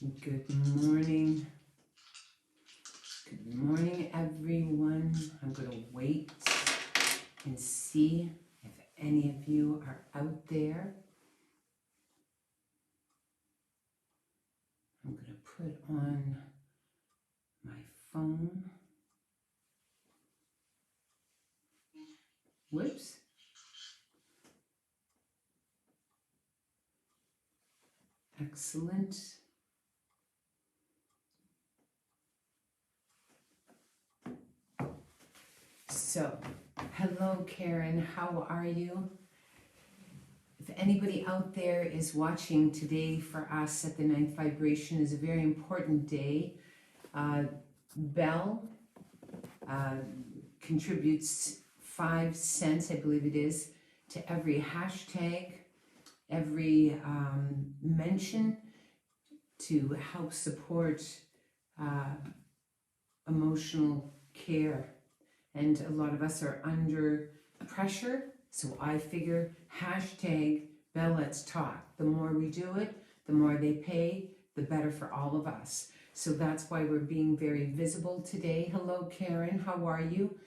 Good morning. Good morning, everyone. I'm going to wait and see if any of you are out there. I'm going to put on my phone. Whoops. Excellent. So, hello, Karen. How are you? If anybody out there is watching today, for us at the Ninth Vibration is a very important day. Bell contributes 5 cents, I believe it is, to every hashtag, every mention to help support emotional care. And a lot of us are under pressure, so I figure hashtag Bell Let's Talk. The more we do it, the more they pay, the better for all of us. So that's why we're being very visible today. Hello, Karen, how are you?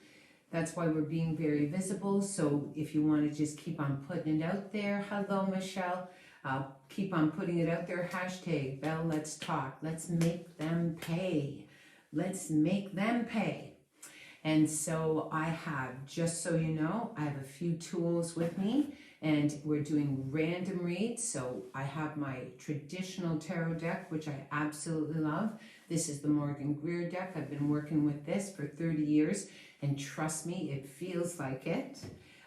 That's why we're being very visible. So if you want to just keep on putting it out there. Hello, Michelle. Keep on putting it out there. Hashtag Bell Let's Talk. Let's make them pay. Let's make them pay. And so I have, just so you know, I have a few tools with me, and we're doing random reads. So I have my traditional tarot deck, which I absolutely love. This is the Morgan Greer deck. I've been working with this for 30 years, and trust me, it feels like it.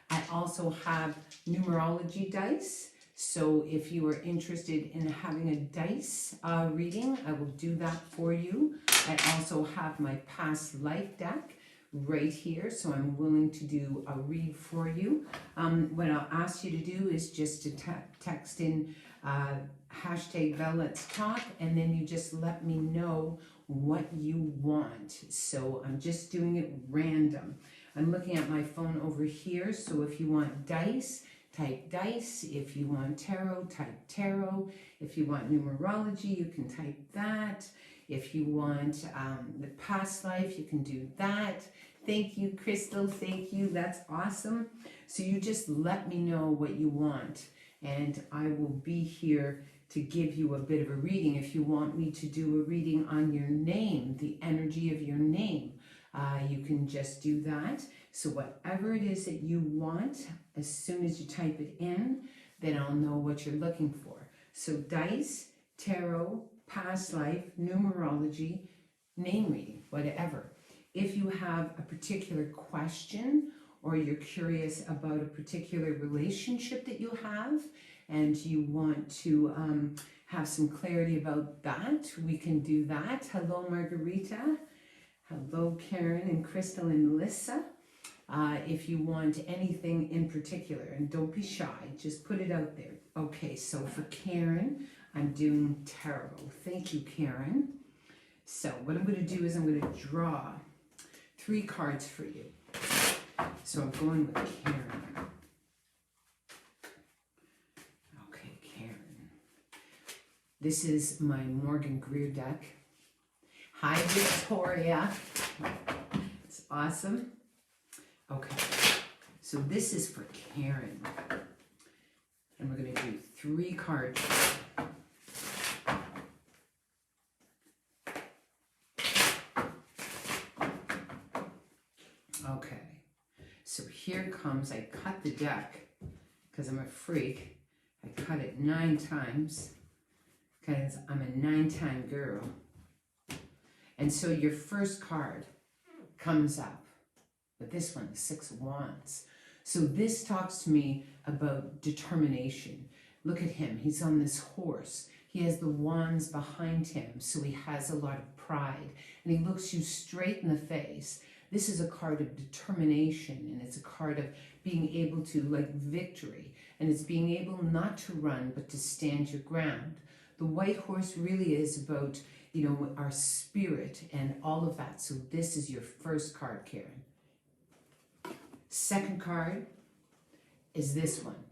I also have numerology dice. So if you are interested in having a dice reading, I will do that for you. I also have my past life deck right here, so I'm willing to do a read for you. What I'll ask you to do is just to text in hashtag Bell Let's Talk, and then you just let me know what you want. So I'm just doing it random. I'm looking at my phone over here, so if you want dice, type dice. If you want tarot, type tarot. If you want numerology, you can type that. If you want the past life, you can do that. Thank you, Crystal. Thank you. That's awesome. So you just let me know what you want, and I will be here to give you a bit of a reading. If you want me to do a reading on your name, the energy of your name, you can just do that. So whatever it is that you want, as soon as you type it in, then I'll know what you're looking for. So dice, tarot, past life, numerology, name reading, whatever. If you have a particular question or you're curious about a particular relationship that you have and you want to have some clarity about that, we can do that. Hello, Margarita. Hello, Karen and Crystal and Melissa. If you want anything in particular, and don't be shy, just put it out there. Okay, so for Karen, I'm doing tarot. Thank you, Karen. So what I'm going to do is I'm going to draw 3 cards for you. So I'm going with Karen. Okay, Karen. This is my Morgan Greer deck. Hi, Victoria. It's awesome. Okay, so this is for Karen. And we're going to do 3 cards. Okay, so here comes, I cut the deck because I'm a freak. I cut it 9 times because I'm a 9-time girl. And so your first card comes up, but this one, the 6 of Wands. So this talks to me about determination. Look at him, he's on this horse. He has the wands behind him, so he has a lot of pride. And he looks you straight in the face. This is a card of determination, and it's a card of being able to, like, victory. And it's being able not to run, but to stand your ground. The white horse really is about, you know, our spirit and all of that. So this is your first card, Karen. Second card is this one,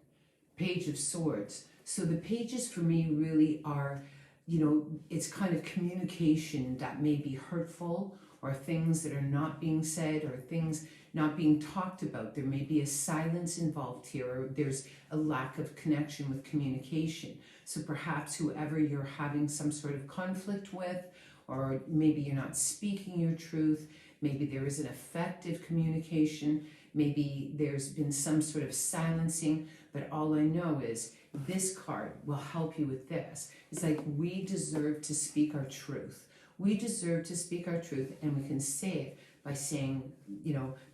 Page of Swords. So the pages for me really are it's kind of communication that may be hurtful, or things that are not being said, or things not being talked about. There may be a silence involved here, or there's a lack of connection with communication. So perhaps whoever you're having some sort of conflict with, or maybe you're not speaking your truth, maybe there is an effective communication, maybe there's been some sort of silencing, but all I know is this card will help you with this. It's like, we deserve to speak our truth. We deserve to speak our truth, and we can say it by saying,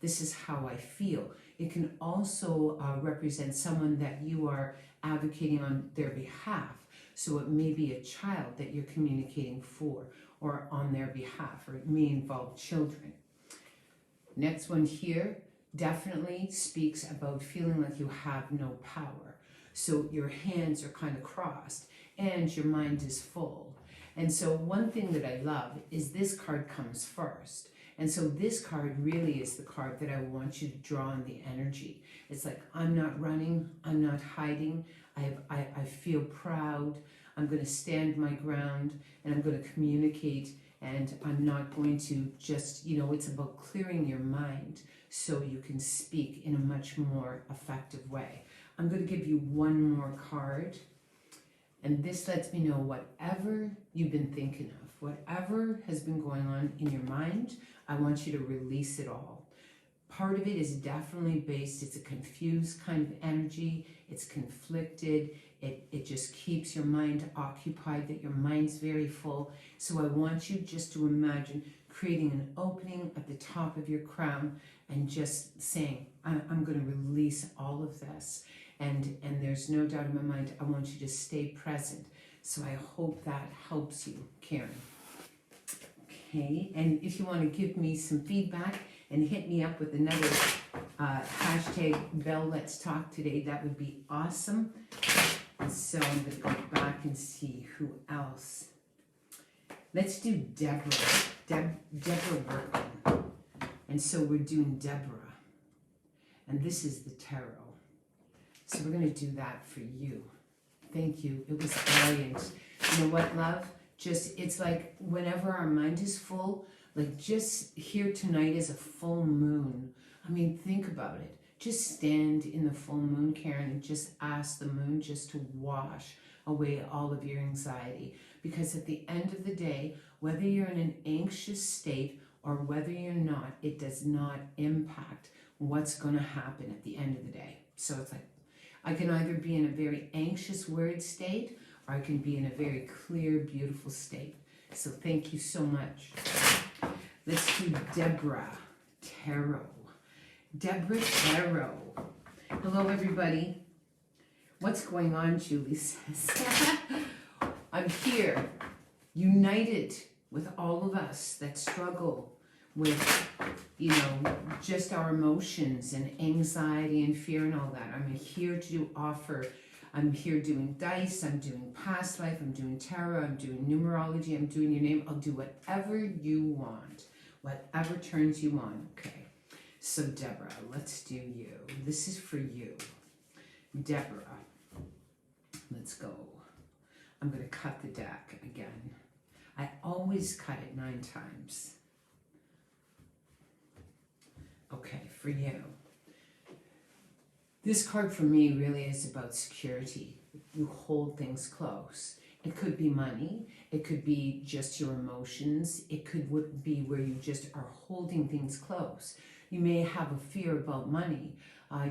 this is how I feel. It can also represent someone that you are advocating on their behalf. So it may be a child that you're communicating for or on their behalf, or it may involve children. Next one here definitely speaks about feeling like you have no power. So your hands are kind of crossed and your mind is full. And so one thing that I love is this card comes first. And so this card really is the card that I want you to draw on the energy. It's like, I'm not running, I'm not hiding, I feel proud, I'm going to stand my ground, and I'm going to communicate, and I'm not going to just, it's about clearing your mind so you can speak in a much more effective way. I'm going to give you one more card, and this lets me know whatever you've been thinking of, whatever has been going on in your mind, I want you to release it all. Part of it is definitely based, it's a confused kind of energy, it's conflicted, it just keeps your mind occupied, that your mind's very full. So I want you just to imagine creating an opening at the top of your crown and just saying, I'm going to release all of this. And there's no doubt in my mind, I want you to stay present. So I hope that helps you, Karen. Okay, and if you want to give me some feedback and hit me up with another hashtag Bell Let's Talk today, that would be awesome. And so I'm going to go back and see who else. Let's do Deborah. Deborah Workman. And so we're doing Deborah. And this is the tarot. So we're going to do that for you. Thank you. It was brilliant. You know what, love? It's like whenever our mind is full, like just here tonight is a full moon. I mean, think about it. Just stand in the full moon, Karen, and just ask the moon just to wash away all of your anxiety. Because at the end of the day, whether you're in an anxious state or whether you're not, it does not impact what's going to happen at the end of the day. So it's like, I can either be in a very anxious, worried state, or I can be in a very clear, beautiful state. So thank you so much. Let's do Deborah Tarot. Deborah Tarot. Hello, everybody. What's going on, Julie says. I'm here, united with all of us that struggle with, just our emotions and anxiety and fear and all that. I'm here to offer. I'm here doing dice, I'm doing past life, I'm doing tarot, I'm doing numerology, I'm doing your name. I'll do whatever you want, whatever turns you on. Okay, so Deborah, let's do you. This is for you. Deborah, let's go. I'm going to cut the deck again. I always cut it 9 times. Okay, for you. This card for me really is about security. You hold things close. It could be money. It could be just your emotions. It could be where you just are holding things close. You may have a fear about money.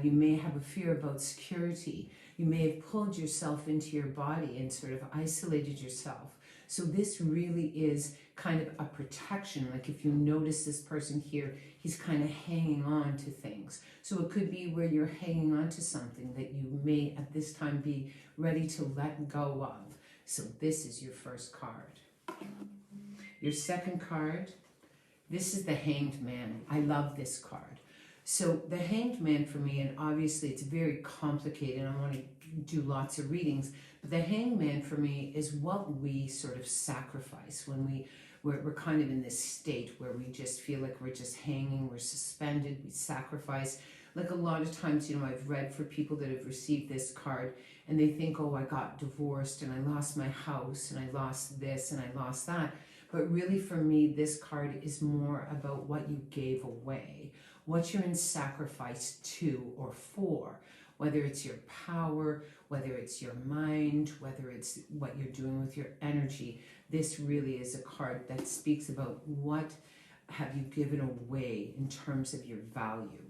You may have a fear about security. You may have pulled yourself into your body and sort of isolated yourself. So this really is kind of a protection. Like if you notice this person here, he's kind of hanging on to things. So it could be where you're hanging on to something that you may at this time be ready to let go of. So this is your first card. Your second card, this is the Hanged Man. I love this card. So the Hanged Man for me, and obviously it's very complicated, I want to do lots of readings, but the Hanged Man for me is what we sort of sacrifice when we're kind of in this state where we just feel like we're just hanging, we're suspended, we sacrifice. Like a lot of times, I've read for people that have received this card and they think, oh, I got divorced and I lost my house and I lost this and I lost that. But really for me, this card is more about what you gave away, what you're in sacrifice to or for, whether it's your power, whether it's your mind, whether it's what you're doing with your energy. This really is a card that speaks about what have you given away in terms of your value.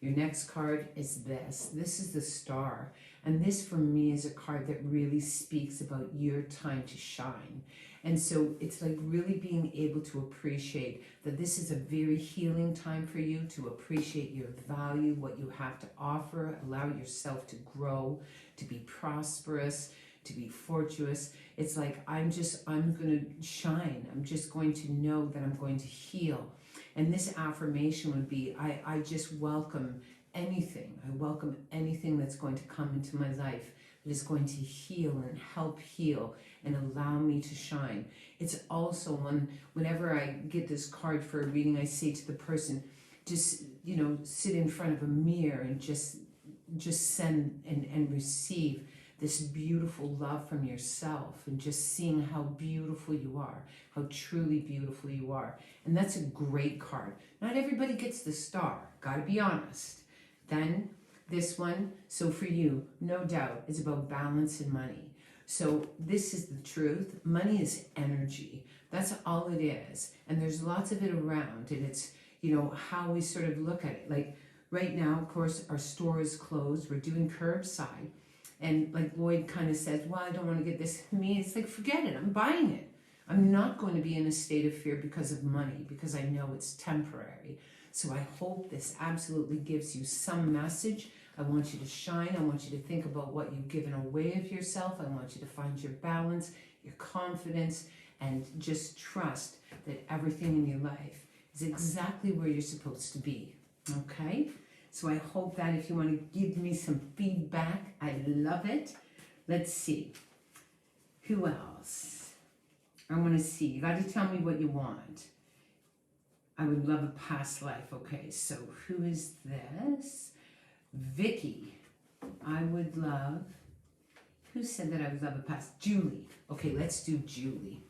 Your next card is this. This is the Star. And this for me is a card that really speaks about your time to shine. And so it's like really being able to appreciate that this is a very healing time for you, to appreciate your value, what you have to offer, allow yourself to grow, to be prosperous, to be fortuitous. It's like, I'm going to shine. I'm just going to know that I'm going to heal. And this affirmation would be, I just welcome anything. I welcome anything that's going to come into my life that is going to heal and help heal and allow me to shine. It's also whenever I get this card for a reading, I say to the person, just, sit in front of a mirror and just send and receive this beautiful love from yourself, and just seeing how beautiful you are, how truly beautiful you are. And that's a great card. Not everybody gets the Star, gotta be honest. Then this one, so for you, no doubt, is about balance and money. So this is the truth. Money is energy. That's all it is. And there's lots of it around, and it's, how we sort of look at it. Like right now, of course, our store is closed. We're doing curbside. And like Lloyd kind of says, well, I don't want to get this. Me, it's like, forget it. I'm buying it. I'm not going to be in a state of fear because of money, because I know it's temporary. So I hope this absolutely gives you some message. I want you to shine. I want you to think about what you've given away of yourself. I want you to find your balance, your confidence, and just trust that everything in your life is exactly where you're supposed to be. Okay? So I hope that if you want to give me some feedback, I love it. Let's see. Who else? I want to see. You got to tell me what you want. I would love a past life. Okay, so who is this? Vicky. I would love... Who said that I would love a past? Julie. Okay, let's do Julie.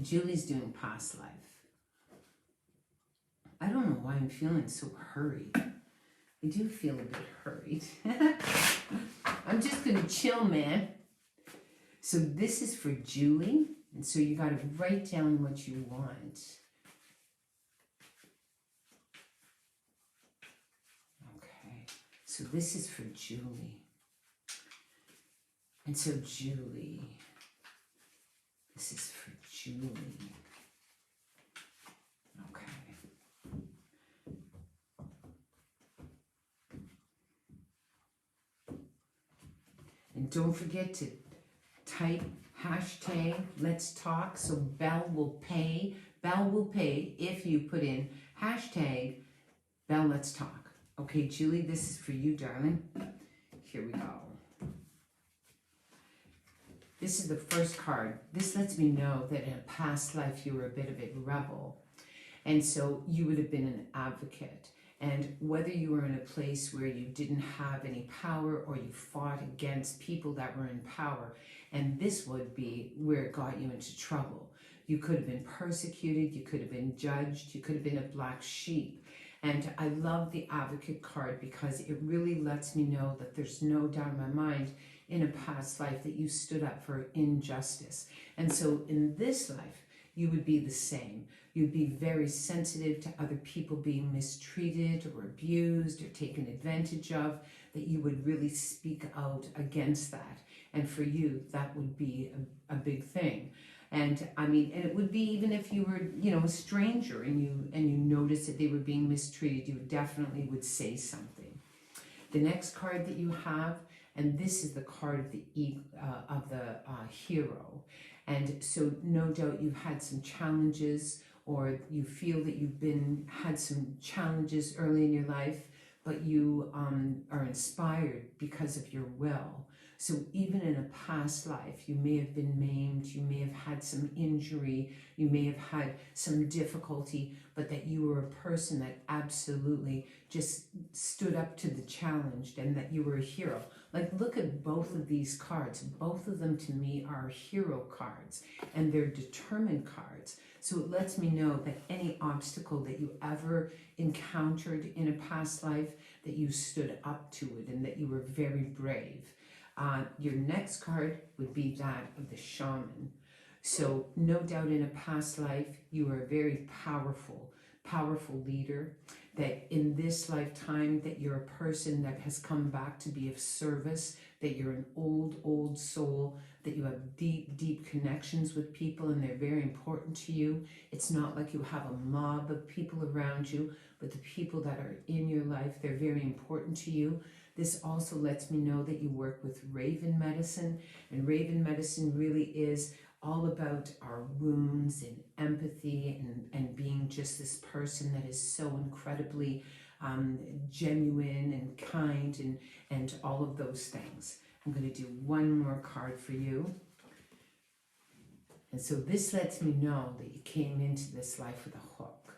Julie's doing past life. I don't know why I'm feeling so hurried. I do feel a bit hurried. I'm just going to chill, man. So this is for Julie. And so you got to write down what you want. Okay. So this is for Julie. And so Julie. This is for Julie. And don't forget to type hashtag Let's Talk, so Belle will pay. Belle will pay if you put in hashtag Belle Let's Talk. Okay, Julie, this is for you, darling. Here we go. This is the first card. This lets me know that in a past life you were a bit of a rebel. And so you would have been an advocate. And whether you were in a place where you didn't have any power or you fought against people that were in power, and this would be where it got you into trouble. You could have been persecuted, you could have been judged, you could have been a black sheep. And I love the advocate card because it really lets me know that there's no doubt in my mind in a past life that you stood up for injustice. And so in this life, you would be the same. You'd be very sensitive to other people being mistreated or abused or taken advantage of, that you would really speak out against that. And for you, that would be a big thing. And I mean, and it would be even if you were, a stranger and you noticed that they were being mistreated, you definitely would say something. The next card that you have, and this is the card of the hero. And so no doubt you've had some challenges, or you feel that you've had some challenges early in your life, but you are inspired because of your will. So even in a past life, you may have been maimed, you may have had some injury, you may have had some difficulty, but that you were a person that absolutely just stood up to the challenge and that you were a hero. Like, look at both of these cards. Both of them to me are hero cards, and they're determined cards. So it lets me know that any obstacle that you ever encountered in a past life, that you stood up to it and that you were very brave. Your next card would be that of the shaman. So no doubt in a past life, you were a very powerful leader, that in this lifetime that you're a person that has come back to be of service, that you're an old soul, that you have deep connections with people and they're very important to you. It's not like you have a mob of people around you, but the people that are in your life, they're very important to you. This also lets me know that you work with Raven medicine, and Raven medicine really is all about our wounds and empathy and being just this person that is so incredibly genuine and kind and all of those things. I'm going to do one more card for you. And so this lets me know that you came into this life with a hook.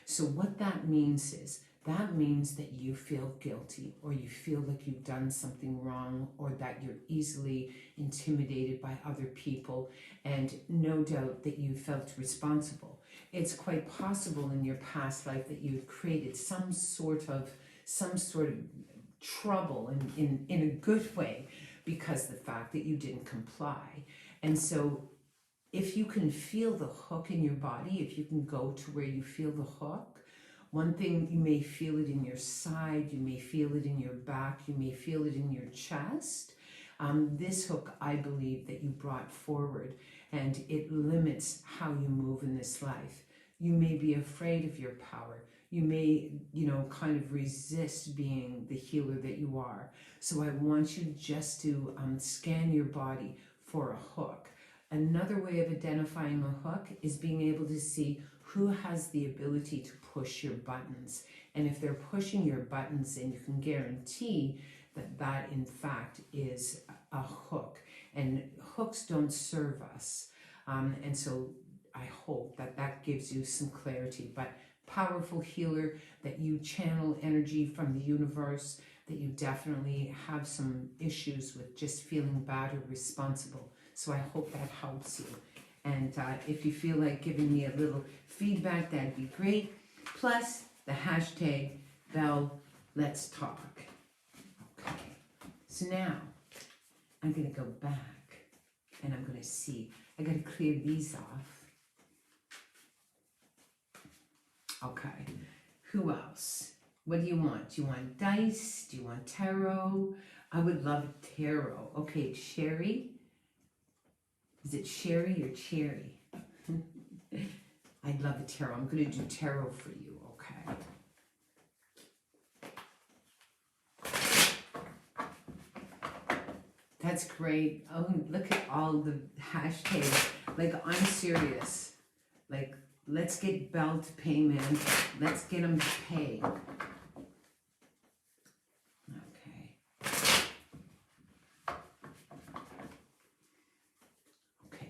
So what that means is, that means that you feel guilty, or you feel like you've done something wrong, or that you're easily intimidated by other people, and no doubt that you felt responsible. It's quite possible in your past life that you've created some sort of trouble in a good way, because the fact that you didn't comply. And so if you can feel the hook in your body, if you can go to where you feel the hook, one thing, you may feel it in your side, you may feel it in your back, you may feel it in your chest. This hook, I believe, that you brought forward, and it limits how you move in this life. You may be afraid of your power. You may, kind of resist being the healer that you are. So I want you just to scan your body for a hook. Another way of identifying a hook is being able to see who has the ability to push your buttons. And if they're pushing your buttons, then you can guarantee that that in fact is a hook. And hooks don't serve us. And so I hope that that gives you some clarity. But powerful healer, that you channel energy from the universe, that you definitely have some issues with just feeling bad or responsible. So I hope that helps you. And if you feel like giving me a little feedback, that'd be great. Plus the hashtag Belle Let's Talk. Okay, so now I'm going to go back and I'm going to see. I got to clear these off. Okay, who else? What do you want? Do you want dice? Do you want tarot? I would love tarot. Okay, Sherry. Is it Sherry or Cherry? I'd love a tarot. I'm going to do tarot for you, okay? That's great. Oh, look at all the hashtags. Like, I'm serious. Like, let's get Belle to pay, man. Let's get him to pay.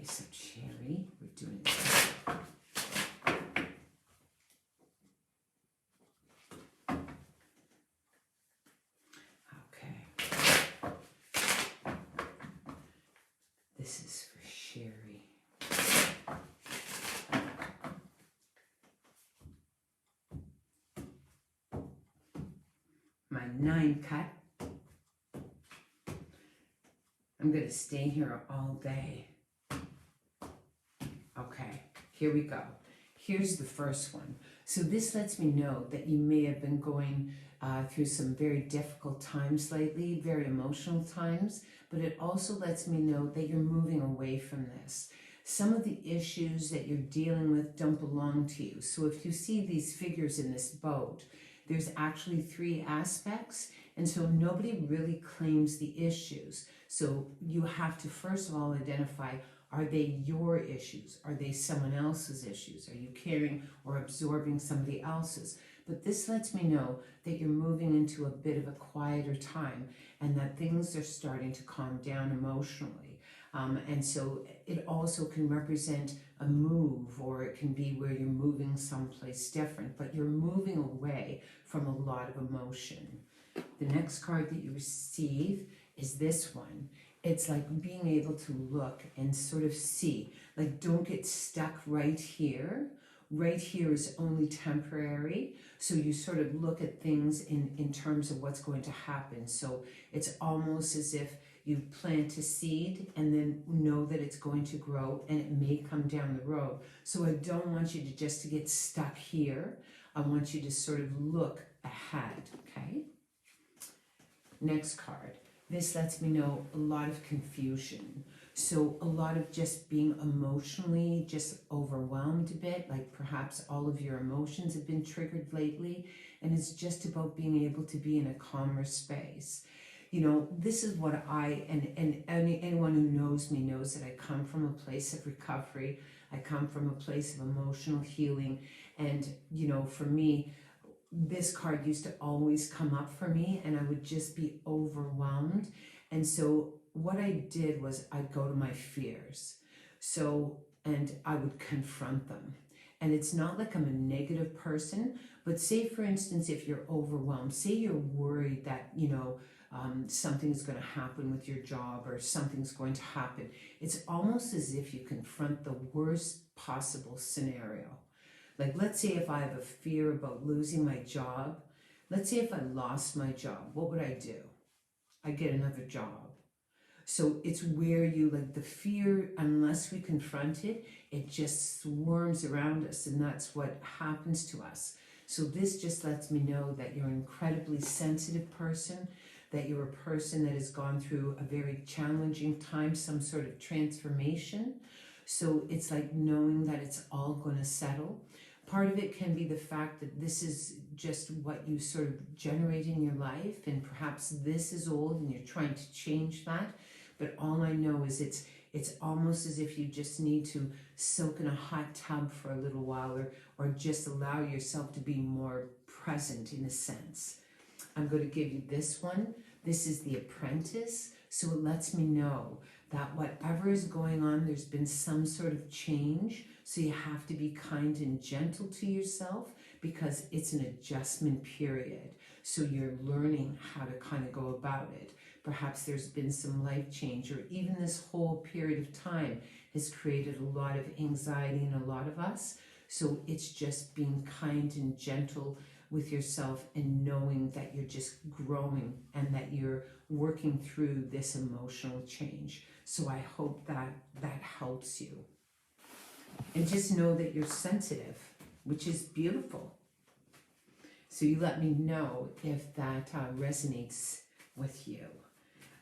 So Cherry, we're doing this. Okay. This is for Sherry. My 9 cut. I'm going to stay here all day. Okay, here we go. Here's the first one. So this lets me know that you may have been going through some very difficult times lately, very emotional times, but it also lets me know that you're moving away from this. Some of the issues that you're dealing with don't belong to you. So if you see these figures in this boat, there's actually 3 aspects, and so nobody really claims the issues. So you have to first of all identify, are they your issues? Are they someone else's issues? Are you carrying or absorbing somebody else's? But this lets me know that you're moving into a bit of a quieter time and that things are starting to calm down emotionally. And so it also can represent a move, or it can be where you're moving someplace different, but you're moving away from a lot of emotion. The next card that you receive is this one. It's like being able to look and sort of see, like don't get stuck right here. Right here is only temporary. So you sort of look at things in terms of what's going to happen. So it's almost as if you plant a seed and then know that it's going to grow and it may come down the road. So I don't want you to just to get stuck here. I want you to sort of look ahead, okay? Next card. This lets me know a lot of confusion. So a lot of just being emotionally just overwhelmed a bit, like perhaps all of your emotions have been triggered lately, and it's just about being able to be in a calmer space. You know, this is what anyone who knows me knows that I come from a place of recovery. I come from a place of emotional healing. And, you know, for me, this card used to always come up for me and I would just be overwhelmed. And so what I did was I'd go to my fears. And I would confront them. And it's not like I'm a negative person, but say for instance, if you're overwhelmed, say you're worried that, you know, something's going to happen with your job or something's going to happen. It's almost as if you confront the worst possible scenario. Like, let's say if I have a fear about losing my job, let's say if I lost my job, what would I do? I get another job. So it's where you, like the fear, unless we confront it, it just swarms around us, and that's what happens to us. So this just lets me know that you're an incredibly sensitive person, that you're a person that has gone through a very challenging time, some sort of transformation. So it's like knowing that it's all going to settle. Part of it can be the fact that this is just what you sort of generate in your life, and perhaps this is old and you're trying to change that. But all I know is it's almost as if you just need to soak in a hot tub for a little while, or just allow yourself to be more present in a sense. I'm going to give you this one. This is The Apprentice. So it lets me know that whatever is going on, there's been some sort of change. So you have to be kind and gentle to yourself because it's an adjustment period. So you're learning how to kind of go about it. Perhaps there's been some life change, or even this whole period of time has created a lot of anxiety in a lot of us. So it's just being kind and gentle with yourself and knowing that you're just growing and that you're working through this emotional change. So I hope that that helps you. And just know that you're sensitive, which is beautiful. So you let me know if that resonates with you.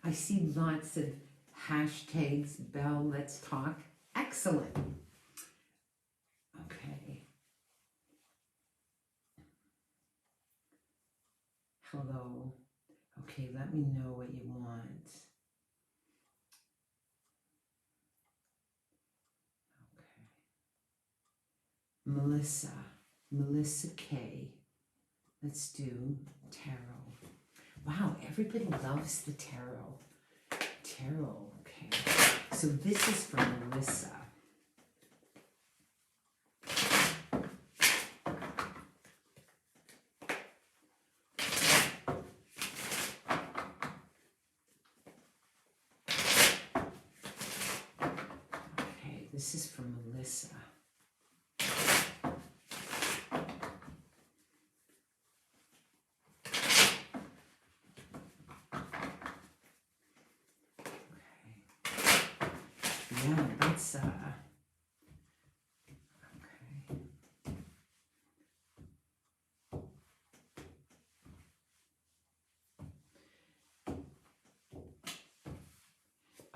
I see lots of hashtags, Belle, let's talk. Excellent. Okay. Hello. Okay, let me know what you want. Okay. Melissa K. Let's do tarot. Wow, everybody loves the tarot. Tarot, okay. So this is for Melissa. Okay, this is for Melissa. Yeah, that's okay.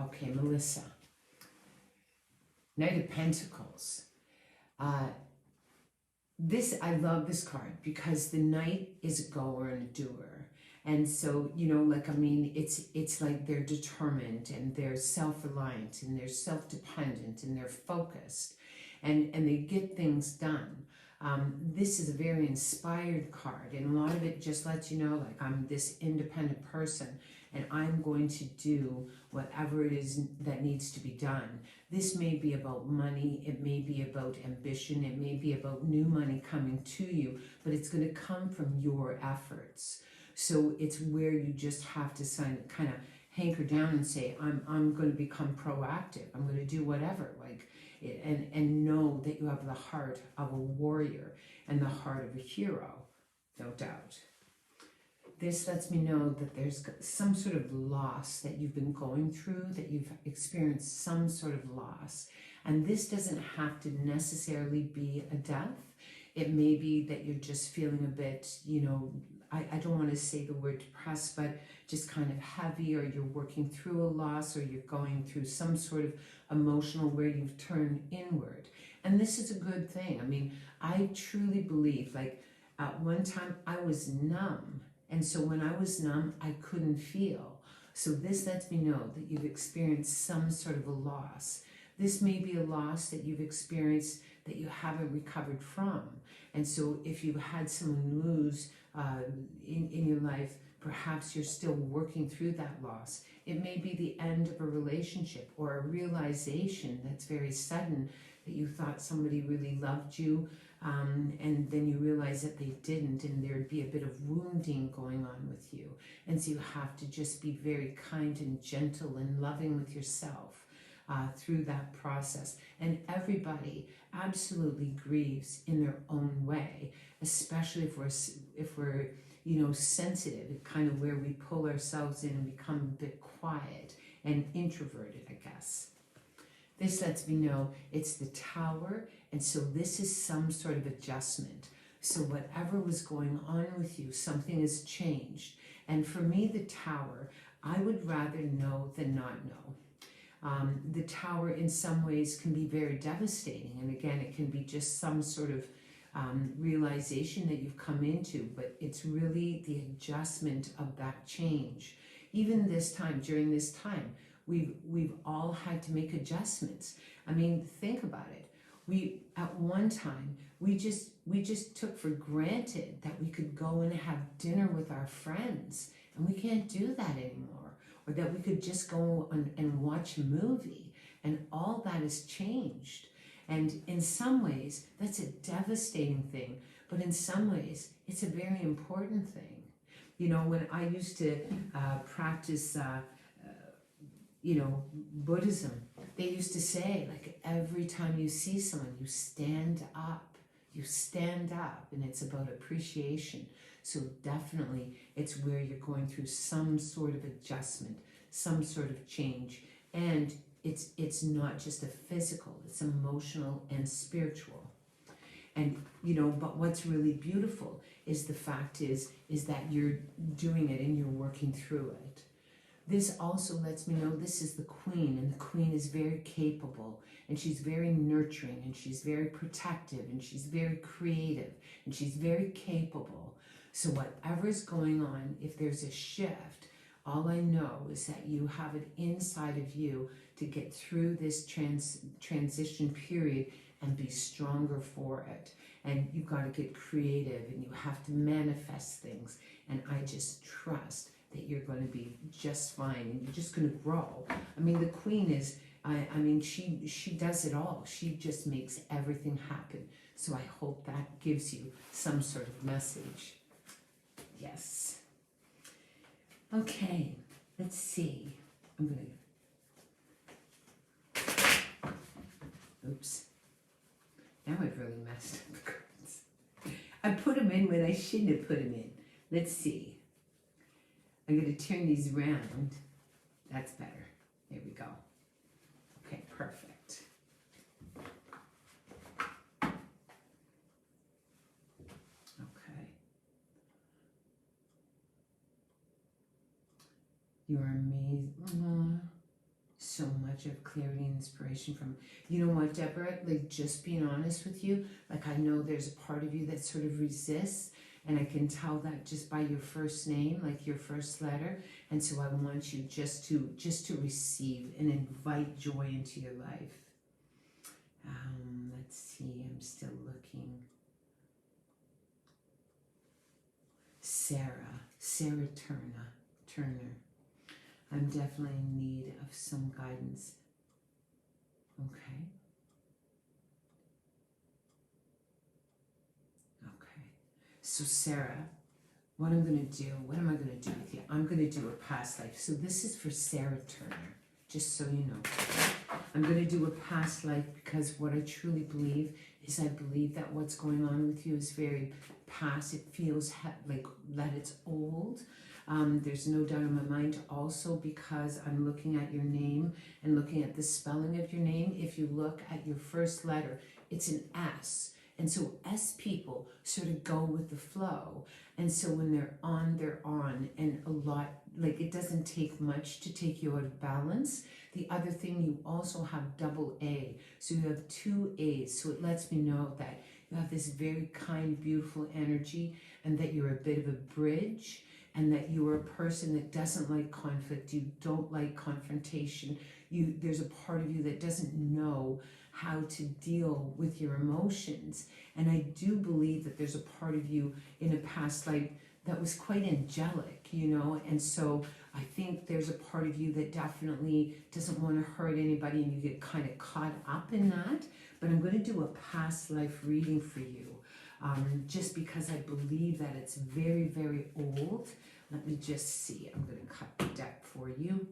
Okay, Melissa. Knight of Pentacles. I love this card because the Knight is a goer and a doer. And so, you know, like, I mean, it's like they're determined and they're self-reliant and they're self-dependent and they're focused and they get things done. This is a very inspired card, and a lot of it just lets you know, like, I'm this independent person and I'm going to do whatever it is that needs to be done. This may be about money, it may be about ambition, it may be about new money coming to you, but it's going to come from your efforts. So it's where you just have to kind of hanker down and say, I'm going to become proactive. I'm going to do whatever, like, and know that you have the heart of a warrior and the heart of a hero, no doubt. This lets me know that there's some sort of loss that you've been going through, that you've experienced some sort of loss. And this doesn't have to necessarily be a death. It may be that you're just feeling a bit, you know, I don't want to say the word depressed, but just kind of heavy, or you're working through a loss, or you're going through some sort of emotional where you've turned inward. And this is a good thing. I mean, I truly believe, like, at one time I was numb. And so when I was numb, I couldn't feel. So this lets me know that you've experienced some sort of a loss. This may be a loss that you've experienced that you haven't recovered from. And so if you had someone lose in your life, perhaps you're still working through that loss. It may be the end of a relationship, or a realization that's very sudden, that you thought somebody really loved you, and then you realize that they didn't, and there'd be a bit of wounding going on with you. And so you have to just be very kind and gentle and loving with yourself through that process. And everybody absolutely grieves in their own way, especially if we're you know, sensitive, kind of where we pull ourselves in and become a bit quiet and introverted, I guess. This lets me know it's the Tower, and so this is some sort of adjustment. So whatever was going on with you, something has changed. And for me, the Tower, I would rather know than not know. The Tower in some ways can be very devastating, and again, it can be just some sort of realization that you've come into, but it's really the adjustment of that change. Even this time, during this time, we've all had to make adjustments. I mean, think about it. At one time, we just took for granted that we could go and have dinner with our friends, and we can't do that anymore. Or that we could just go and watch a movie, and all that has changed. And in some ways, that's a devastating thing, but in some ways, it's a very important thing. You know, when I used to practice, you know, Buddhism, they used to say, like, every time you see someone, you stand up. You stand up, and it's about appreciation. So definitely, it's where you're going through some sort of adjustment, some sort of change, and it's not just a physical, it's emotional and spiritual. And, you know, but what's really beautiful is the fact is that you're doing it and you're working through it. This also lets me know this is the Queen, and the Queen is very capable, and she's very nurturing, and she's very protective, and she's very creative, and she's very capable. So whatever's going on, if there's a shift, all I know is that you have it inside of you to get through this transition period and be stronger for it. And you've got to get creative, and you have to manifest things. And I just trust that you're going to be just fine, and you're just going to grow. I mean, the Queen is, I mean, she does it all. She just makes everything happen. So I hope that gives you some sort of message. Yes. Okay, let's see. I'm going to... Oops. Now I've really messed up the cards. I put them in when I shouldn't have put them in. Let's see. I'm going to turn these around. That's better. There we go. Okay, perfect. Okay. You are amazing. So much of clarity and inspiration from, you know what, Deborah, like, just being honest with you, like, I know there's a part of you that sort of resists, and I can tell that just by your first name, like your first letter. And so I want you just to receive and invite joy into your life. Let's see, I'm still looking. Sarah Turner. I'm definitely in need of some guidance. Okay. Okay. So Sarah, what am I going to do with you? I'm going to do a past life. So this is for Sarah Turner, just so you know. I'm going to do a past life because what I truly believe is I believe that what's going on with you is very past. It feels like that it's old. There's no doubt in my mind also because I'm looking at your name and looking at the spelling of your name. If you look at your first letter, it's an S. And so S people sort of go with the flow. And so when they're on. And a lot, like it doesn't take much to take you out of balance. The other thing, you also have double A. So you have two A's. So it lets me know that you have this very kind, beautiful energy and that you're a bit of a bridge and that you are a person that doesn't like conflict. You don't like confrontation. There's a part of you that doesn't know how to deal with your emotions. And I do believe that there's a part of you in a past life that was quite angelic, and so I think there's a part of you that definitely doesn't want to hurt anybody and you get kind of caught up in that. But I'm going to do a past life reading for you just because I believe that it's very, very old. Let me just see. I'm going to cut the deck for you.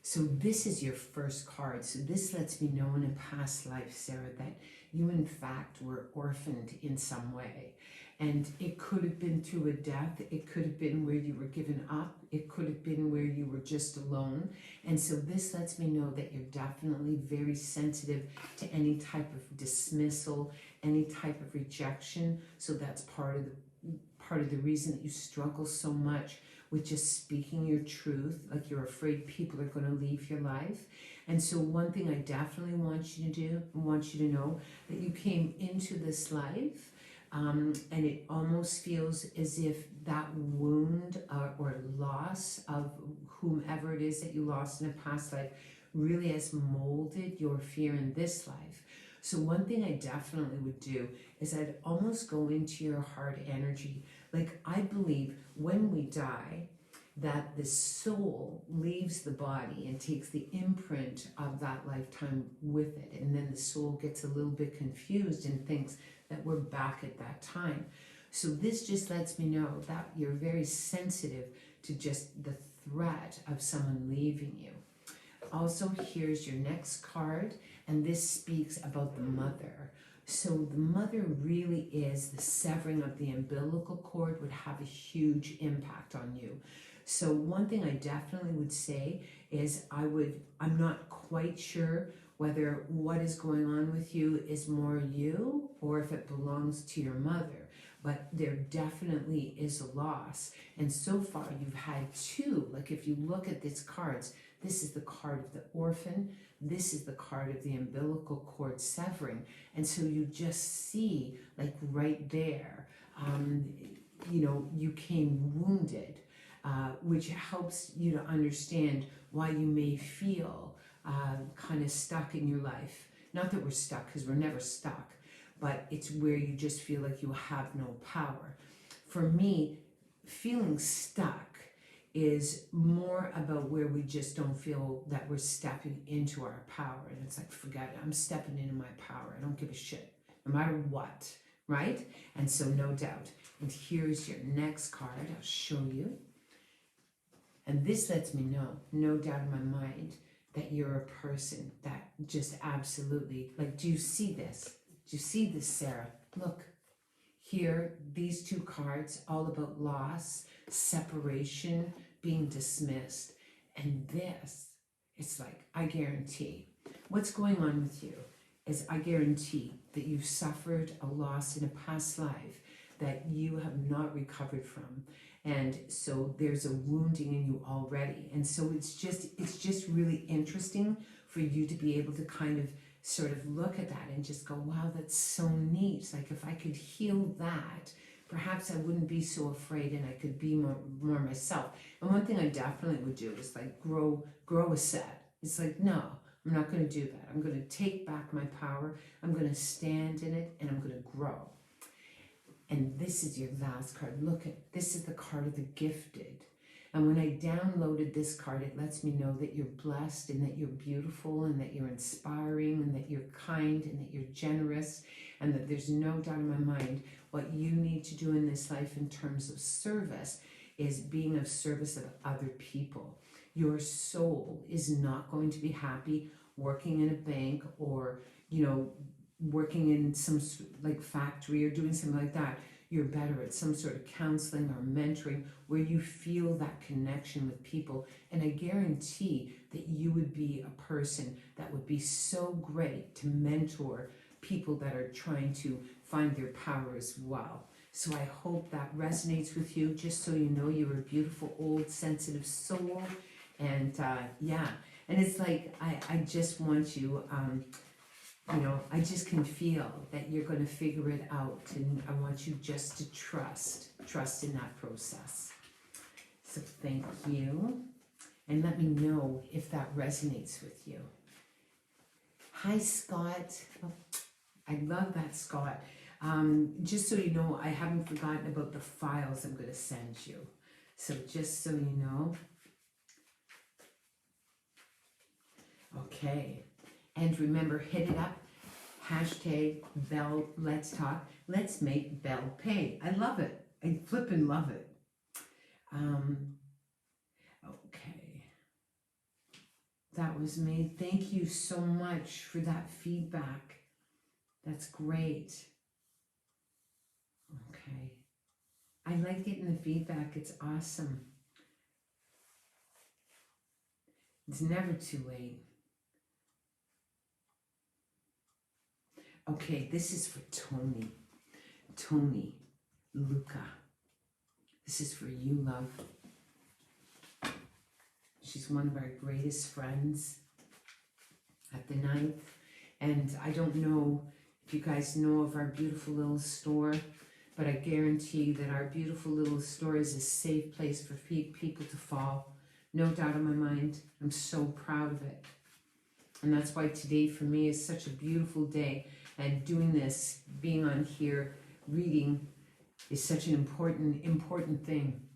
So this is your first card. So this lets me know in a past life, Sarah, that you in fact were orphaned in some way. And it could have been through a death. It could have been where you were given up. It could have been where you were just alone. And so this lets me know that you're definitely very sensitive to any type of dismissal, any type of rejection. So that's part of the reason that you struggle so much with just speaking your truth, like you're afraid people are going to leave your life. And so one thing I definitely want you to do, I want you to know that you came into this life and it almost feels as if that wound or loss of whomever it is that you lost in a past life really has molded your fear in this life. So one thing I definitely would do is I'd almost go into your heart energy. Like I believe when we die, that the soul leaves the body and takes the imprint of that lifetime with it. And then the soul gets a little bit confused and thinks that we're back at that time. So this just lets me know that you're very sensitive to just the threat of someone leaving you. Also, here's your next card, and this speaks about the mother. So the mother really is the severing of the umbilical cord would have a huge impact on you. So one thing I definitely would say is I'm not quite sure whether what is going on with you is more you or if it belongs to your mother. But there definitely is a loss. And so far you've had two. Like if you look at these cards, this is the card of the orphan. This is the card of the umbilical cord severing. And so you just see like right there, you came wounded, which helps you to understand why you may feel kind of stuck in your life. Not that we're stuck, because we're never stuck, but it's where you just feel like you have no power. For me, feeling stuck is more about where we just don't feel that we're stepping into our power. And it's like, forget it, I'm stepping into my power. I don't give a shit, no matter what, right? And so no doubt. And here's your next card, I'll show you. And this lets me know, no doubt in my mind, that you're a person that just absolutely, like, do you see this? Do you see this, Sarah? Look, here, these two cards, all about loss, separation, being dismissed. And this, it's like, I guarantee, what's going on with you is I guarantee that you've suffered a loss in a past life that you have not recovered from. And so there's a wounding in you already. And so it's just really interesting for you to be able to kind of sort of look at that and just go, wow, that's so neat. Like if I could heal that, perhaps I wouldn't be so afraid and I could be more myself. And one thing I definitely would do is like grow a set. It's like, no, I'm not going to do that. I'm going to take back my power. I'm going to stand in it, and I'm going to grow. And this is your last card. Look at this is the card of the gifted. And when I downloaded this card, it lets me know that you're blessed and that you're beautiful and that you're inspiring and that you're kind and that you're generous and that there's no doubt in my mind what you need to do in this life in terms of service is being of service of other people. Your soul is not going to be happy working in a bank or, working in some like factory or doing something like that. You're better at some sort of counseling or mentoring where you feel that connection with people. And I guarantee that you would be a person that would be so great to mentor people that are trying to find their power as well. So I hope that resonates with you. Just so you know, you're a beautiful, old, sensitive soul. And yeah, and it's like, I just want you, I just can feel that you're going to figure it out, and I want you just to trust in that process. So thank you, and let me know if that resonates with you. Hi, Scott. Oh, I love that, Scott. Just so you know, I haven't forgotten about the files I'm going to send you. So just so you know. Okay. And remember, hit it up, hashtag Bell Let's Talk. Let's make Bell pay. I love it. I flippin' love it. Okay. That was me. Thank you so much for that feedback. That's great. Okay. I like getting the feedback. It's awesome. It's never too late. Okay, this is for Tony. Tony, Luca. This is for you, love. She's one of our greatest friends at the 9th. And I don't know if you guys know of our beautiful little store, but I guarantee that our beautiful little store is a safe place for people to fall. No doubt in my mind. I'm so proud of it. And that's why today for me is such a beautiful day. And doing this, being on here, reading, is such an important thing.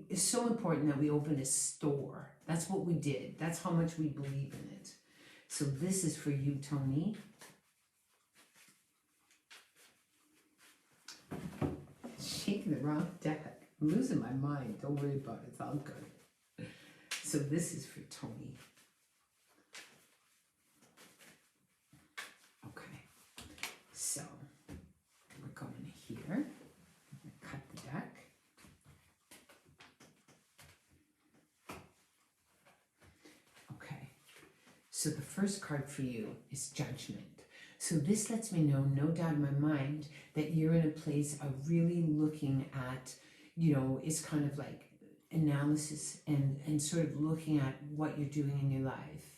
It's so important that we open a store. That's what we did. That's how much we believe in it. So this is for you, Tony. Shaking the wrong deck. I'm losing my mind. Don't worry about it. It's all good. So this is for Tony. So, we're going here, cut the deck. Okay, so the first card for you is Judgment. So this lets me know, no doubt in my mind, that you're in a place of really looking at, it's kind of like analysis and sort of looking at what you're doing in your life.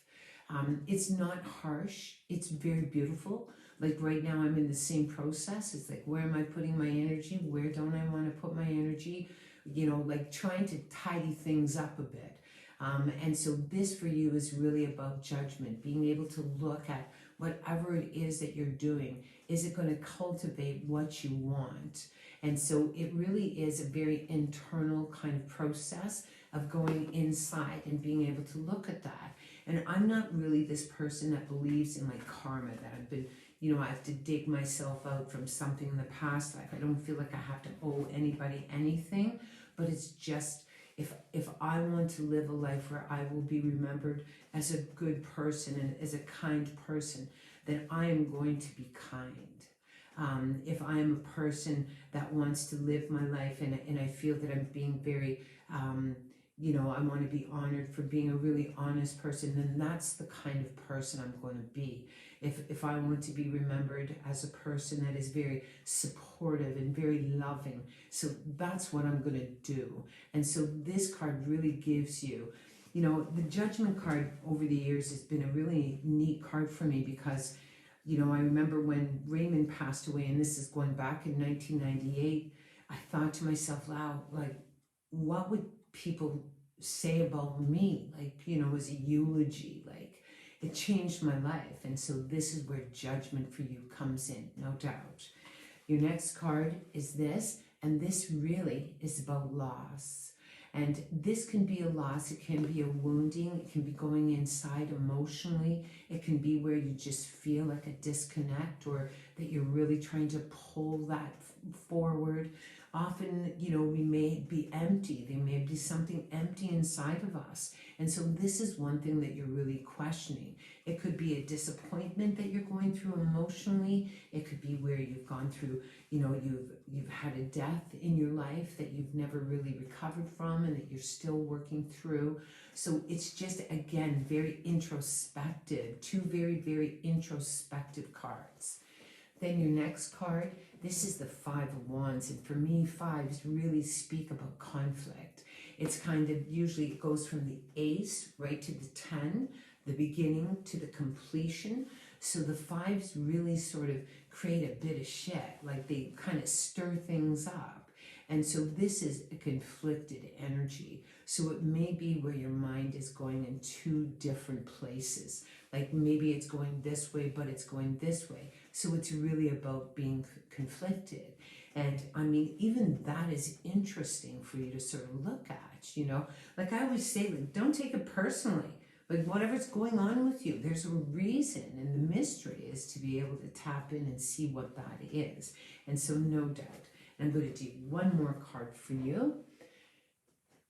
It's not harsh, it's very beautiful. Like right now I'm in the same process. It's like, where am I putting my energy? Where don't I want to put my energy? Like trying to tidy things up a bit. And so this for you is really about judgment, being able to look at whatever it is that you're doing. Is it going to cultivate what you want? And so it really is a very internal kind of process of going inside and being able to look at that. And I'm not really this person that believes in like karma, that I've been, I have to dig myself out from something in the past life. I don't feel like I have to owe anybody anything, but it's just, if I want to live a life where I will be remembered as a good person and as a kind person, then I am going to be kind. If I am a person that wants to live my life and I feel that I'm being very, I want to be honored for being a really honest person, then that's the kind of person I'm going to be. If I want to be remembered as a person that is very supportive and very loving, so that's what I'm going to do. And so this card really gives you, the Judgment card over the years has been a really neat card for me because, I remember when Raymond passed away, and this is going back in 1998, I thought to myself, wow, like, what would people say about me? Like, as a eulogy, like, it changed my life. And so this is where judgment for you comes in, no doubt. Your next card is this, and this really is about loss. And this can be a loss, it can be a wounding, it can be going inside emotionally, it can be where you just feel like a disconnect or that you're really trying to pull that forward. Often, we may be empty. There may be something empty inside of us. And so this is one thing that you're really questioning. It could be a disappointment that you're going through emotionally. It could be where you've gone through, you've had a death in your life that you've never really recovered from and that you're still working through. So it's just, again, very introspective, two very, very introspective cards. Then your next card, this is the Five of Wands, and for me, fives really speak about conflict. It's kind of, usually it goes from the Ace right to the 10, the beginning to the completion. So the fives really sort of create a bit of shit, like they kind of stir things up. And so this is a conflicted energy. So it may be where your mind is going in two different places. Like maybe it's going this way, but it's going this way. So it's really about being conflicted. And I mean, even that is interesting for you to sort of look at, Like I always say, like, don't take it personally. Like whatever's going on with you, there's a reason. And the mystery is to be able to tap in and see what that is. And so no doubt. I'm going to do one more card for you.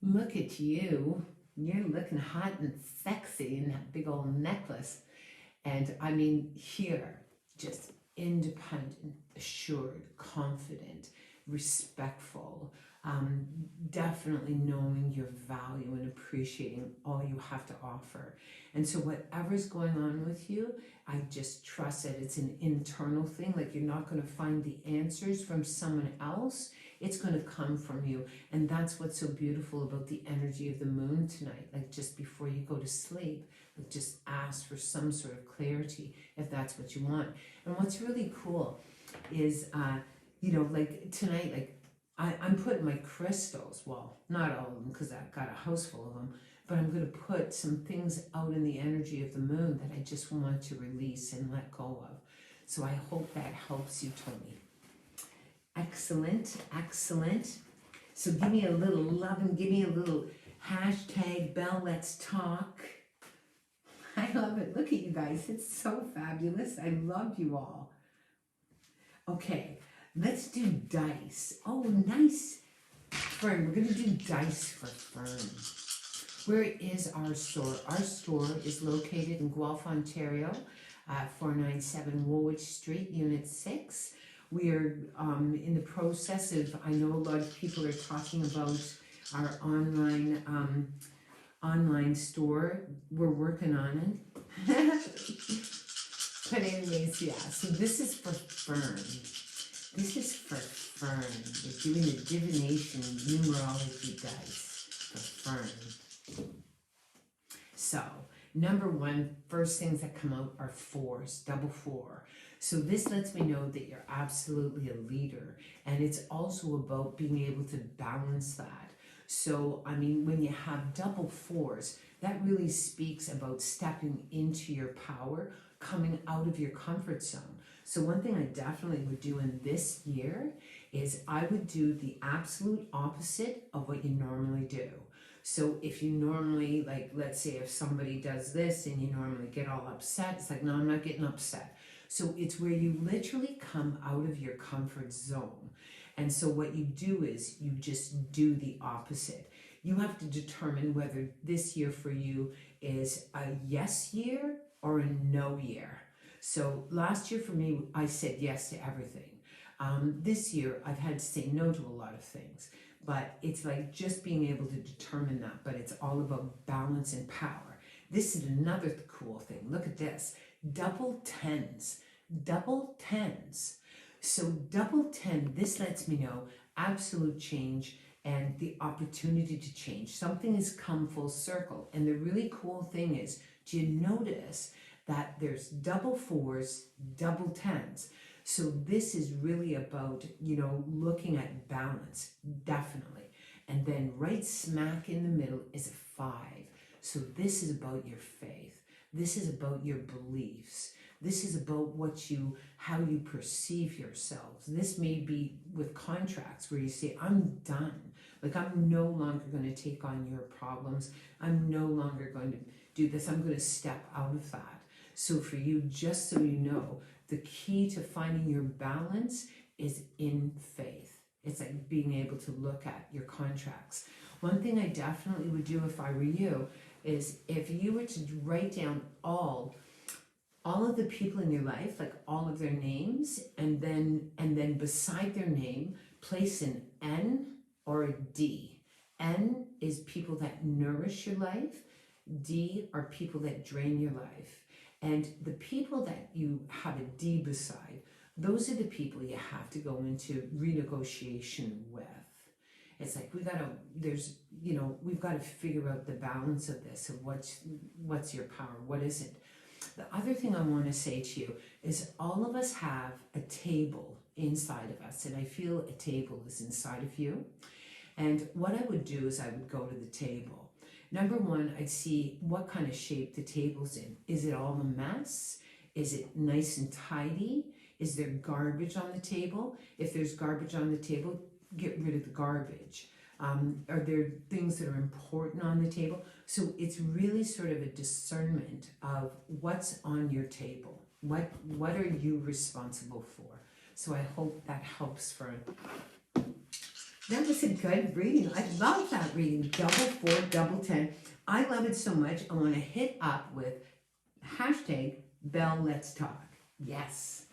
Look at you. You're looking hot and sexy in that big old necklace. And I mean, here, just independent, assured, confident, respectful, definitely knowing your value and appreciating all you have to offer. And so whatever's going on with you, I just trust that it's an internal thing. Like you're not going to find the answers from someone else. It's going to come from you. And that's what's so beautiful about the energy of the moon tonight. Like just before you go to sleep, like just ask for some sort of clarity if that's what you want. And what's really cool is, like tonight, like I'm putting my crystals, well, not all of them because I've got a house full of them, but I'm going to put some things out in the energy of the moon that I just want to release and let go of. So I hope that helps you, Tony. Excellent, excellent. So give me a little love and give me a little hashtag Belle Let's Talk. I love it. Look at you guys. It's so fabulous. I love you all. Okay, let's do dice. Oh, nice. Fern, we're going to do dice for Fern. Where is our store? Our store is located in Guelph, Ontario, 497 Woolwich Street, Unit 6. We are in the process of, I know a lot of people are talking about our online store. We're working on it. But anyways, yeah, so this is for Fern. This is for Fern. We're doing the divination numerology dice for Fern. So, number one, first things that come out are fours, double four. So this lets me know that you're absolutely a leader. And it's also about being able to balance that. So, I mean, when you have double fours, that really speaks about stepping into your power, coming out of your comfort zone. So one thing I definitely would do in this year is I would do the absolute opposite of what you normally do. So if you normally, like, let's say if somebody does this and you normally get all upset, it's like, no, I'm not getting upset. So it's where you literally come out of your comfort zone. And so what you do is you just do the opposite. You have to determine whether this year for you is a yes year or a no year. So last year for me, I said yes to everything. This year, I've had to say no to a lot of things. But it's like just being able to determine that. But it's all about balance and power. This is another cool thing. Look at this. Double tens. Double tens. So double 10, this lets me know absolute change and the opportunity to change. Something has come full circle. And the really cool thing is, do you notice that there's double fours, double tens? So this is really about, looking at balance, definitely. And then right smack in the middle is a 5. So this is about your faith. This is about your beliefs. This is about how you perceive yourselves. This may be with contracts where you say, I'm done. Like, I'm no longer going to take on your problems. I'm no longer going to do this. I'm going to step out of that. So for you, just so you know, the key to finding your balance is in faith. It's like being able to look at your contracts. One thing I definitely would do if I were you is if you were to write down all of the people in your life, like all of their names, and then beside their name, place an N or a D. N is people that nourish your life. D are people that drain your life. And the people that you have a D beside, those are the people you have to go into renegotiation with. It's like we've got to figure out the balance of this, of what's your power, what isn't. The other thing I want to say to you is all of us have a table inside of us, and I feel a table is inside of you. And what I would do is I would go to the table. Number one, I'd see what kind of shape the table's in. Is it all a mess? Is it nice and tidy? Is there garbage on the table? If there's garbage on the table, get rid of the garbage. Are there things that are important on the table? So it's really sort of a discernment of what's on your table. What are you responsible for? So I hope that helps for. That was a good reading. I love that reading. Double 4, double 10. I love it so much. I want to hit up with hashtag Bell Let's Talk. Yes.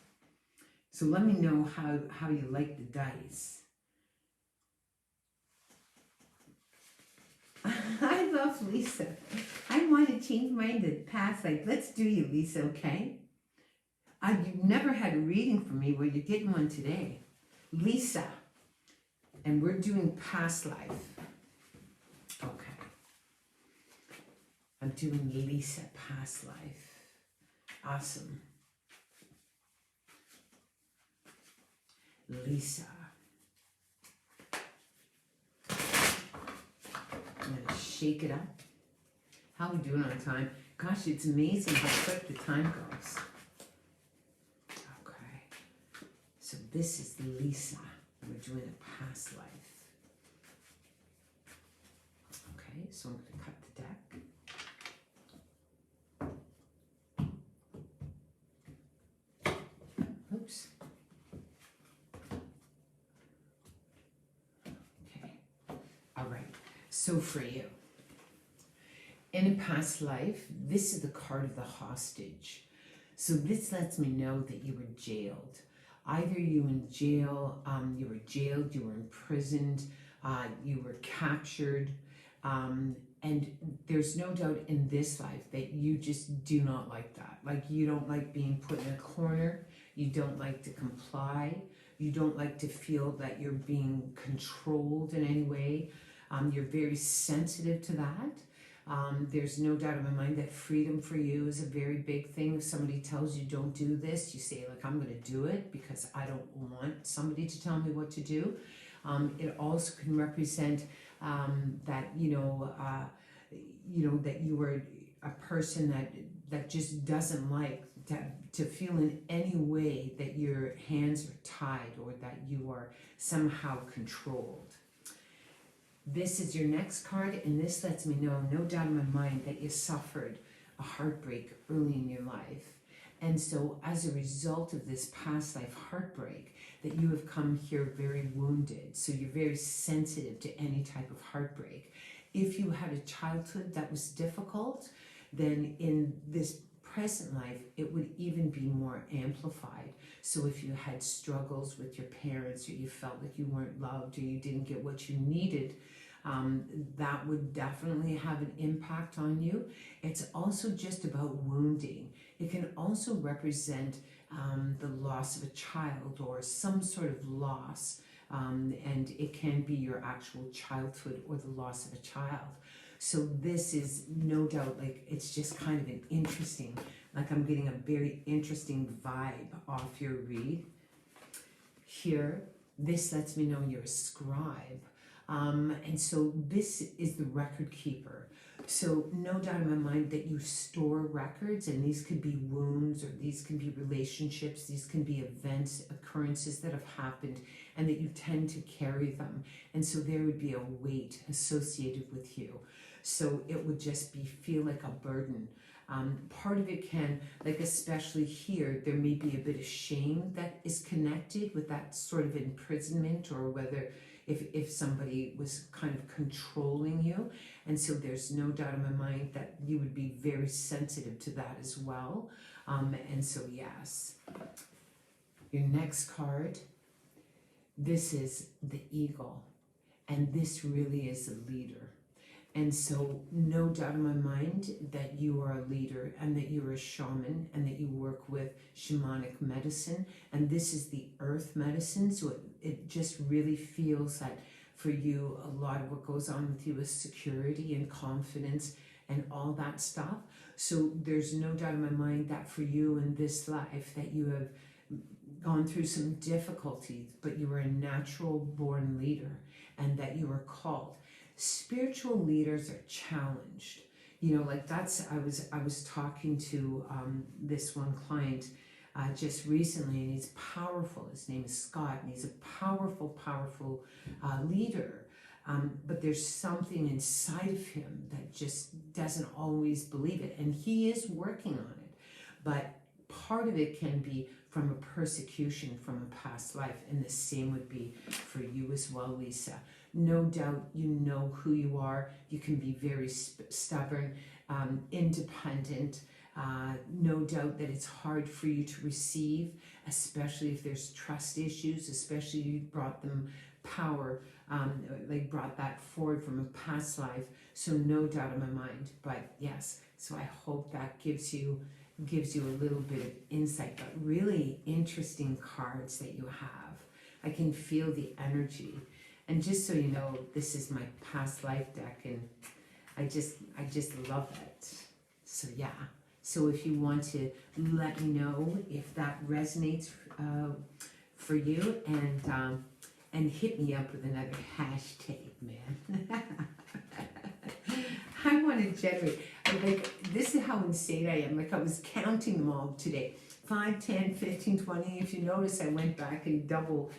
So let me know how you like the dice. I love Lisa. I want to change mine to past life. Let's do you, Lisa, okay? You've never had a reading from me. Well, you're getting one today. Lisa. And we're doing past life. Okay. I'm doing Lisa, past life. Awesome. Lisa. I'm going to shake it up. How are we doing on time? Gosh, it's amazing how quick the time goes. Okay. So this is Lisa. We're doing a past life. Okay, so I'm going to cut the deck. Oops. Okay. All right. So for you, in a past life, this is the card of the hostage. So this lets me know that you were jailed. Either you were jailed, you were imprisoned, you were captured, and there's no doubt in this life that you just do not like that. Like, you don't like being put in a corner, you don't like to comply, you don't like to feel that you're being controlled in any way. You're very sensitive to that. There's no doubt in my mind that freedom for you is a very big thing. If somebody tells you don't do this, you say, like, I'm going to do it because I don't want somebody to tell me what to do. It also can represent that that you are a person that just doesn't like to feel in any way that your hands are tied or that you are somehow controlled. This is your next card, and this lets me know, no doubt in my mind, that you suffered a heartbreak early in your life. And so as a result of this past life heartbreak, that you have come here very wounded. So you're very sensitive to any type of heartbreak. If you had a childhood that was difficult, then in this present life, it would even be more amplified. So if you had struggles with your parents, or you felt like you weren't loved, or you didn't get what you needed, that would definitely have an impact on you. It's also just about wounding. It can also represent the loss of a child or some sort of loss, and it can be your actual childhood or the loss of a child. So this is no doubt, like, it's just kind of an interesting, like, I'm getting a very interesting vibe off your read. Here, this lets me know you're a scribe. And so this is the record keeper. So no doubt in my mind that you store records, and these could be wounds, or these can be relationships, these can be events, occurrences that have happened, and that you tend to carry them. And so there would be a weight associated with you. So it would just feel like a burden. Part of it can, like especially here, there may be a bit of shame that is connected with that sort of imprisonment, or whether if somebody was kind of controlling you. And so there's no doubt in my mind that you would be very sensitive to that as well. And so yes. Your next card, this is the eagle. And this really is a leader. And so no doubt in my mind that you are a leader, and that you're a shaman, and that you work with shamanic medicine. And this is the earth medicine. So it just really feels that for you, a lot of what goes on with you is security and confidence and all that stuff. So there's no doubt in my mind that for you in this life that you have gone through some difficulties, but you are a natural born leader, and that you are called. Spiritual leaders are challenged. You know, like that's, I was talking to this one client just recently, and he's powerful. His name is Scott, and he's a powerful leader. But there's something inside of him that just doesn't always believe it, and he is working on it. But part of it can be from a persecution from a past life, and the same would be for you as well, Lisa. No doubt you know who you are. You can be very stubborn, independent. No doubt that it's hard for you to receive, especially if there's trust issues, especially if you brought them power, like brought that forward from a past life. So no doubt in my mind. But yes, so I hope that gives you a little bit of insight. But really interesting cards that you have. I can feel the energy. And just so you know, this is my past life deck, and I just love it. So yeah. So if you want to let me know if that resonates for you, and hit me up with another hashtag, man. I want to generate. Like, this is how insane I am. Like, I was counting them all today. 5, 10, 15, 20. If you notice, I went back and double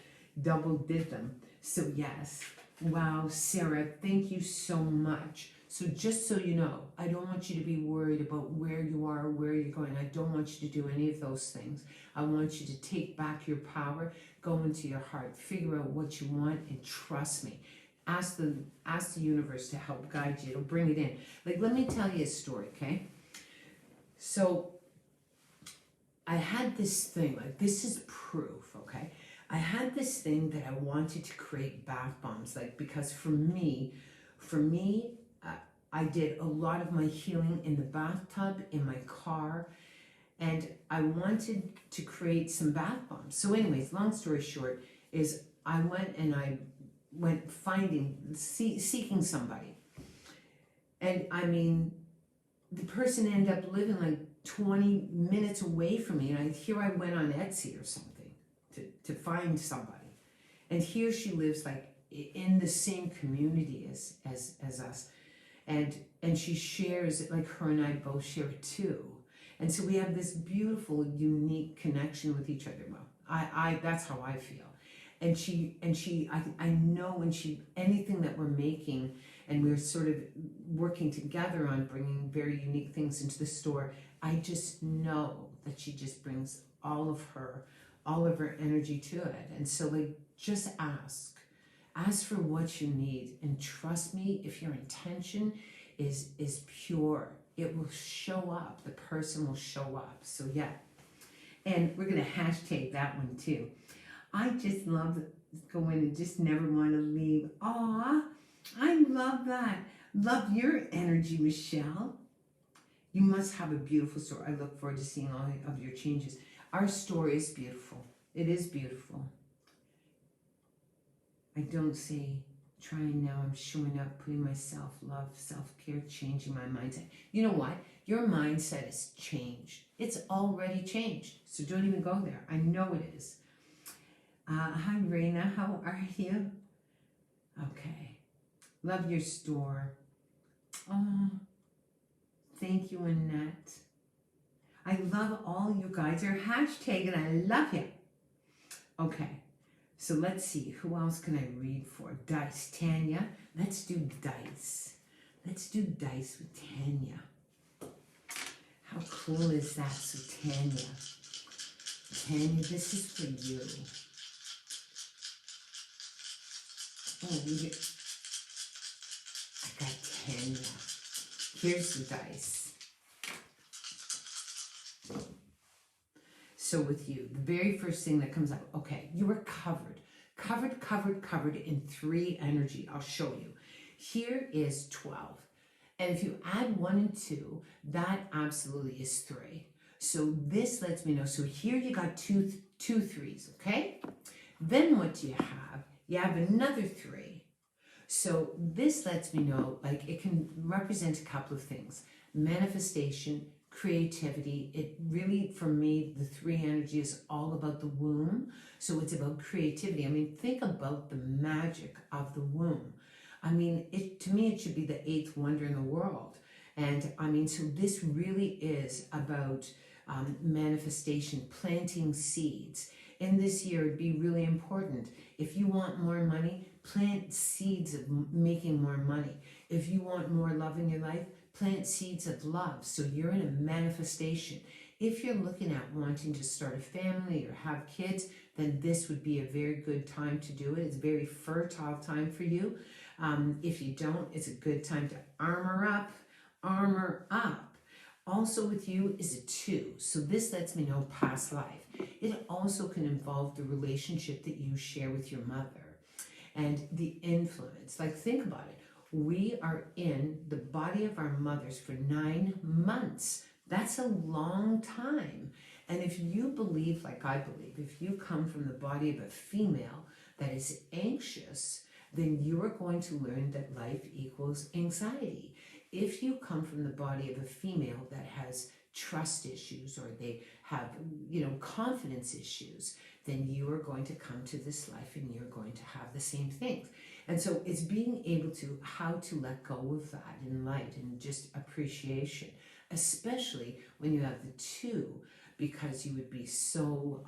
did them. So yes. Wow, Sarah, thank you so much. So just so you know, I don't want you to be worried about where you are, where you're going. I don't want you to do any of those things. I want you to take back your power, go into your heart, figure out what you want, and trust me. Ask the universe to help guide you. It'll bring it in. Like, let me tell you a story, okay? So I had this thing, like, this is proof, okay? I had this thing that I wanted to create bath bombs, like, because for me, I did a lot of my healing in the bathtub, in my car, and I wanted to create some bath bombs. So anyways, long story short is I went finding, seeking somebody. And I mean, the person ended up living like 20 minutes away from me, and here I went on Etsy or something to find somebody. And here she lives like in the same community as us. And she shares it, like her and I both share it too. And so we have this beautiful, unique connection with each other. Well, I that's how I feel. And I know when anything that we're making, and we're sort of working together on bringing very unique things into the store, I just know that she just brings all of her energy to it. And so, like, just ask for what you need, and trust me, if your intention is pure, it will show up. The person will show up. So yeah. And we're going to hashtag that one too. I just love going and just never want to leave. Aw, I love that. Love your energy, Michelle. You must have a beautiful story. I look forward to seeing all of your changes. Our story is beautiful. It is beautiful. I don't say trying now. I'm showing up, putting my self-love, self-care, changing my mindset. You know what? Your mindset is changed. It's already changed. So don't even go there. I know it is. Hi, Raina. How are you? Okay. Love your store. Oh, thank you, Annette. I love all you guys are hashtag and I love you. Okay, so let's see. Who else can I read for? Dice. Tanya. Let's do dice. Let's do dice with Tanya. How cool is that? So Tanya. Tanya, this is for you. Oh, I got Tanya. Here's the dice. So with you, the very first thing that comes up, okay, you are covered in 3 energy. I'll show you. Here is 12. And if you add 1 and 2, that absolutely is 3. So this lets me know. So here you got two threes, okay? Then what do you have? You have another 3. So this lets me know, like, it can represent a couple of things. Manifestation, creativity. It really, for me, the 3 energy is all about the womb. So it's about creativity. I mean, think about the magic of the womb. I mean, to me, it should be the 8th wonder in the world. And I mean, so this really is about manifestation, planting seeds. In this year, it'd be really important. If you want more money, plant seeds of making more money. If you want more love in your life, plant seeds of love. So you're in a manifestation. If you're looking at wanting to start a family or have kids, then this would be a very good time to do it. It's a very fertile time for you. If you don't, it's a good time to armor up. Armor up. Also with you is a 2. So this lets me know past life. It also can involve the relationship that you share with your mother and the influence. Like, think about it. We are in the body of our mothers for 9 months. That's a long time. And if you believe, like I believe, if you come from the body of a female that is anxious, then you are going to learn that life equals anxiety. If you come from the body of a female that has trust issues or they have, confidence issues, then you are going to come to this life and you're going to have the same things. And so it's being able to, how to let go of that in light and just appreciation, especially when you have the 2, because you would be so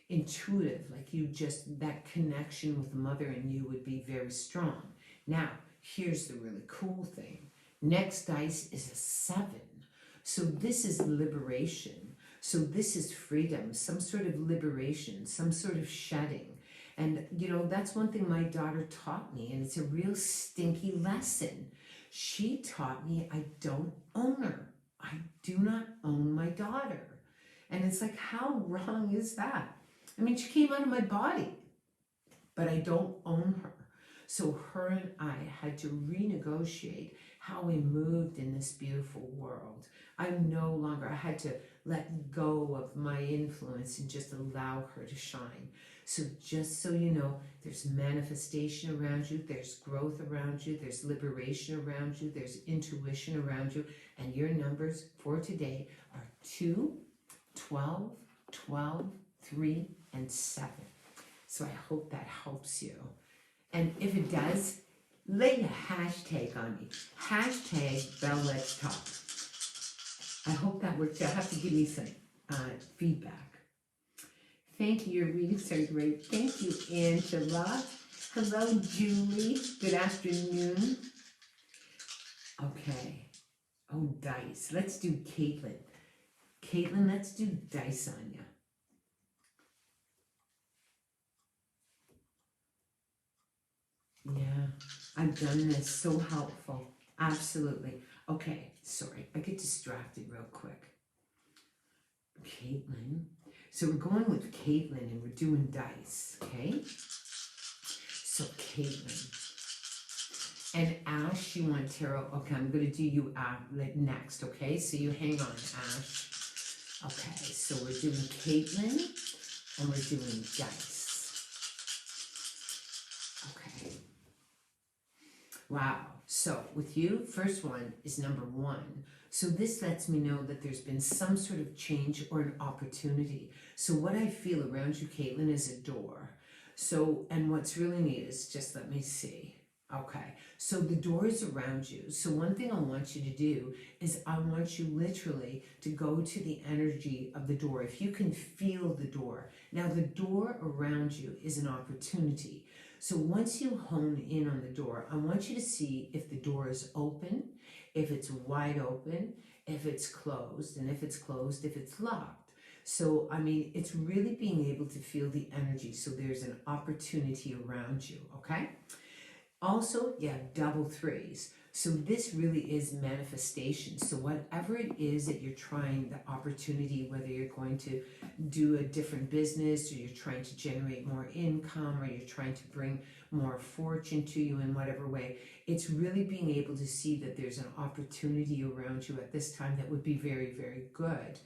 intuitive, like you just, that connection with the mother and you would be very strong. Now, here's the really cool thing. Next dice is a 7. So this is liberation. So this is freedom, some sort of liberation, some sort of shedding. And, that's one thing my daughter taught me, and it's a real stinky lesson. She taught me I don't own her. I do not own my daughter. And it's like, how wrong is that? I mean, she came out of my body, but I don't own her. So her and I had to renegotiate how we moved in this beautiful world. I had to let go of my influence and just allow her to shine. So just so you know, there's manifestation around you, there's growth around you, there's liberation around you, there's intuition around you, and your numbers for today are 2, 12, 12, 3, and 7. So I hope that helps you. And if it does, lay a hashtag on me. Hashtag Bell Let's Talk. I hope that works. You'll have to give me some feedback. Thank you. Your readings are great. Thank you, Angela. Hello, Julie. Good afternoon. Okay. Oh, dice. Let's do Caitlin. Caitlin, let's do dice on you. Yeah, I've done this. So helpful. Absolutely. Okay, sorry. I get distracted real quick. Caitlin. So we're going with Caitlin and we're doing dice, okay? So Caitlin. And Ash, you want tarot? Okay, I'm going to do you next, okay? So you hang on, Ash. Okay, so we're doing Caitlin and we're doing dice. Okay. Wow. So with you, first one is number 1. So this lets me know that there's been some sort of change or an opportunity. So what I feel around you, Caitlin, is a door. So, and what's really neat is, just let me see. Okay, so the door is around you. So one thing I want you to do is I want you literally to go to the energy of the door. If you can feel the door. Now the door around you is an opportunity. So once you hone in on the door, I want you to see if the door is open, if it's wide open, if it's closed, and if it's closed, if it's locked. So, I mean, it's really being able to feel the energy. So there's an opportunity around you, okay? Also, you have double threes. So this really is manifestation. So whatever it is that you're trying, the opportunity, whether you're going to do a different business or you're trying to generate more income or you're trying to bring more fortune to you in whatever way, it's really being able to see that there's an opportunity around you at this time that would be very, very good.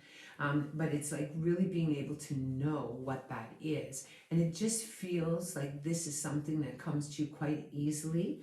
But it's like really being able to know what that is. And it just feels like this is something that comes to you quite easily.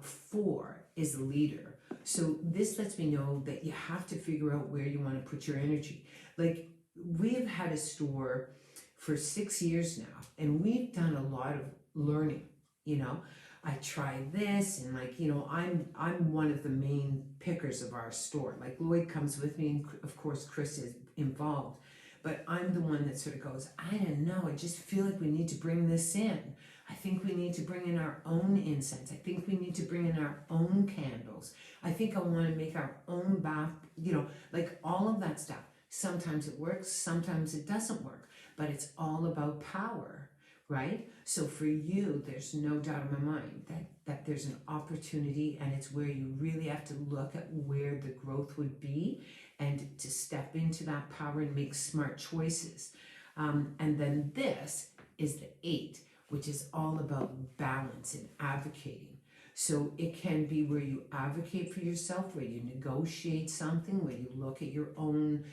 4 is a leader. So this lets me know that you have to figure out where you want to put your energy. Like we have had a store for 6 years now, and we've done a lot of learning, you know. I tried this, and like, you know, I'm one of the main pickers of our store. Like Lloyd comes with me, and of course Chris is involved, but I'm the one that sort of goes, I don't know, I just feel like we need to bring this in. I think we need to bring in our own incense. I think we need to bring in our own candles. I think I want to make our own bath, you know, like all of that stuff. Sometimes it works, sometimes it doesn't work, but it's all about power, right? So for you, there's no doubt in my mind that there's an opportunity, and it's where you really have to look at where the growth would be and to step into that power and make smart choices. And then this is the 8, which is all about balance and advocating. So it can be where you advocate for yourself, where you negotiate something, where you look at your own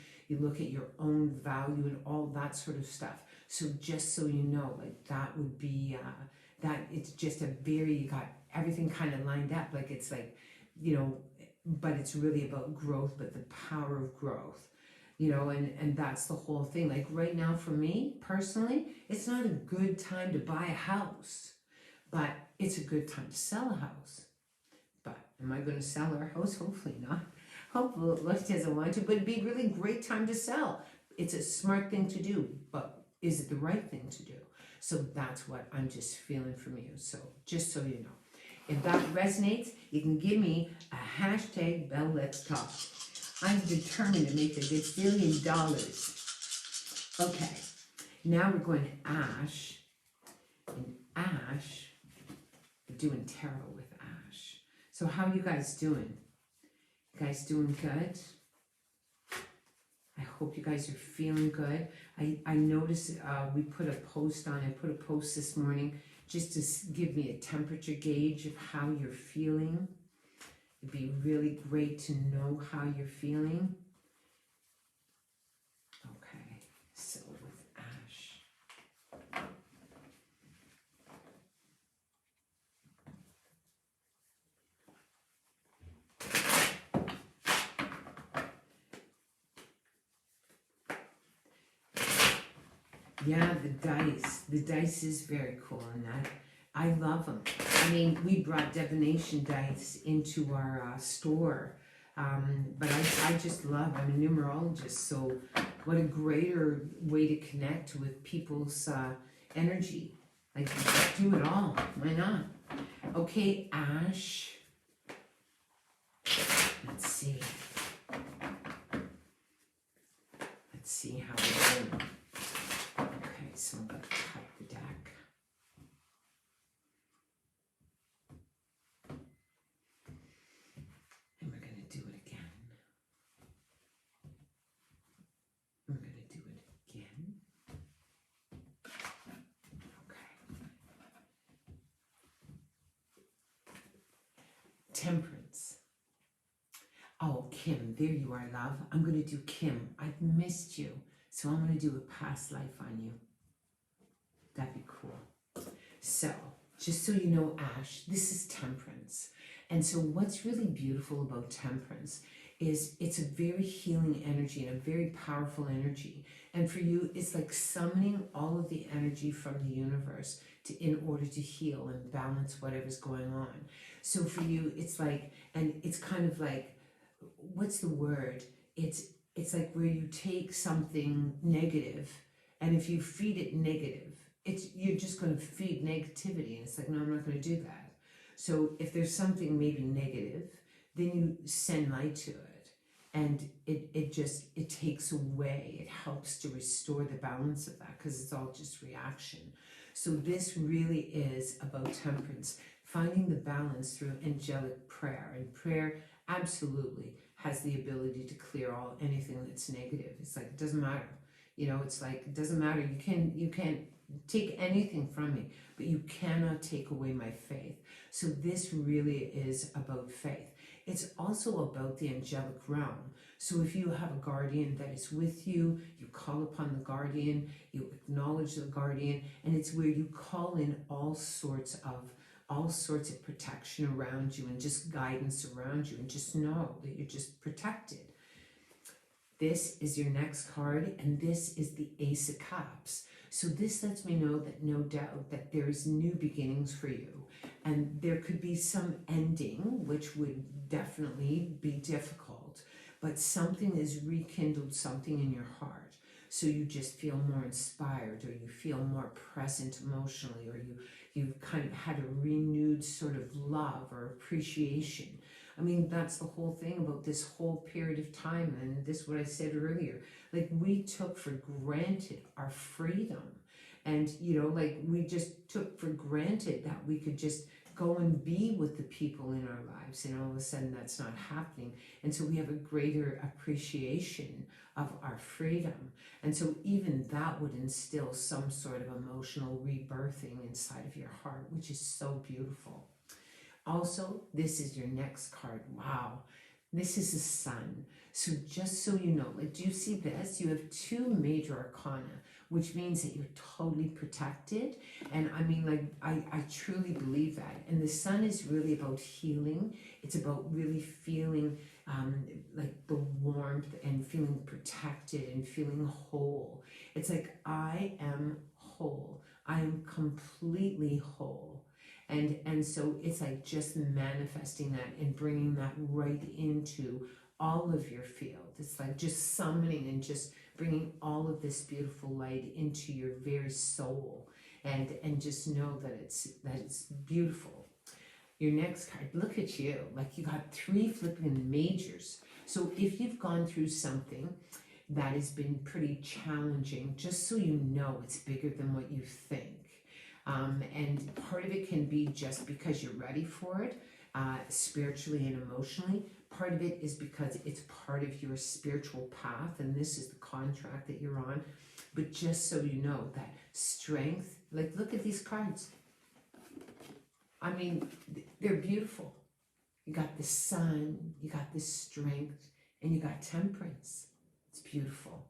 value and all that sort of stuff. So just so you know, like that would be, that it's just a very, you got everything kind of lined up. Like it's like, you know, but it's really about growth, but the power of growth, you know, and that's the whole thing. Like right now for me personally, it's not a good time to buy a house, but it's a good time to sell a house. But am I going to sell our house? Hopefully not. Hopefully Lush doesn't want to, but it'd be a really great time to sell. It's a smart thing to do, but is it the right thing to do? So that's what I'm just feeling from you. So just so you know. If that resonates, you can give me a hashtag Bell Let's Talk. I'm determined to make a gazillion dollars. Okay, now we're going to Ash. And Ash, we're doing tarot with Ash. So how are you guys doing? You guys doing good? I hope you guys are feeling good. I noticed we put a post on. I put a post this morning just to give me a temperature gauge of how you're feeling. It'd be really great to know how you're feeling. Okay, so with Ash. Yeah, the dice. The dice is very cool in that. I love them. I mean, we brought divination dice into our store, but I just love, I'm a numerologist, so what a greater way to connect with people's energy. Like, do it all. Why not? Okay, Ash. Let's see. Let's see how we're doing. Okay, so I'm going to cut the deck. And we're going to do it again. We're going to do it again. Okay. Temperance. Oh, Kim, there you are, love. I'm going to do Kim. I've missed you. So I'm going to do a past life on you. That'd be cool. So, just so you know, Ash, this is temperance. And so what's really beautiful about temperance is it's a very healing energy and a very powerful energy. And for you, it's like summoning all of the energy from the universe in order to heal and balance whatever's going on. So for you, it's like, and it's kind of like, what's the word? It's like where you take something negative, and if you feed it negative, you're just going to feed negativity, and it's like, no, I'm not going to do that. So if there's something maybe negative, then you send light to it, and it takes away, it helps to restore the balance of that, because it's all just reaction. So this really is about temperance, finding the balance through angelic prayer. And prayer absolutely has the ability to clear anything that's negative. It's like, it doesn't matter. It's like, it doesn't matter. You can't take anything from me, but you cannot take away my faith. So this really is about faith. It's also about the angelic realm. So if you have a guardian that is with you, you call upon the guardian, you acknowledge the guardian, and it's where you call in all sorts of protection around you and just guidance around you, and just know that you're just protected. This is your next card, and this is the Ace of Cups. So this lets me know that no doubt that there's new beginnings for you, and there could be some ending, which would definitely be difficult, but something is rekindled, something in your heart. So you just feel more inspired, or you feel more present emotionally, or you've kind of had a renewed sort of love or appreciation. I mean, that's the whole thing about this whole period of time, and this is what I said earlier. Like, we took for granted our freedom, and like, we just took for granted that we could just go and be with the people in our lives, and all of a sudden that's not happening. And so we have a greater appreciation of our freedom, and so even that would instill some sort of emotional rebirthing inside of your heart, which is so beautiful. Also, this is your next card. Wow, this is the Sun. So just so you know, like, do you see this? You have two major arcana, which means that you're totally protected. And I mean, like, I truly believe that. And the Sun is really about healing. It's about really feeling like the warmth and feeling protected and feeling whole. It's like, I am whole. I am completely whole. And so it's like just manifesting that and bringing that right into all of your field. It's like just summoning and just bringing all of this beautiful light into your very soul, and just know that it's beautiful. Your next card, look at you, like, you got 3 flipping majors. So if you've gone through something that has been pretty challenging, just so you know, it's bigger than what you think. And part of it can be just because you're ready for it, spiritually and emotionally. Part of it is because it's part of your spiritual path, and this is the contract that you're on. But just so you know, that strength, like, look at these cards. I mean, they're beautiful. You got the Sun, you got this strength, and you got temperance. It's beautiful.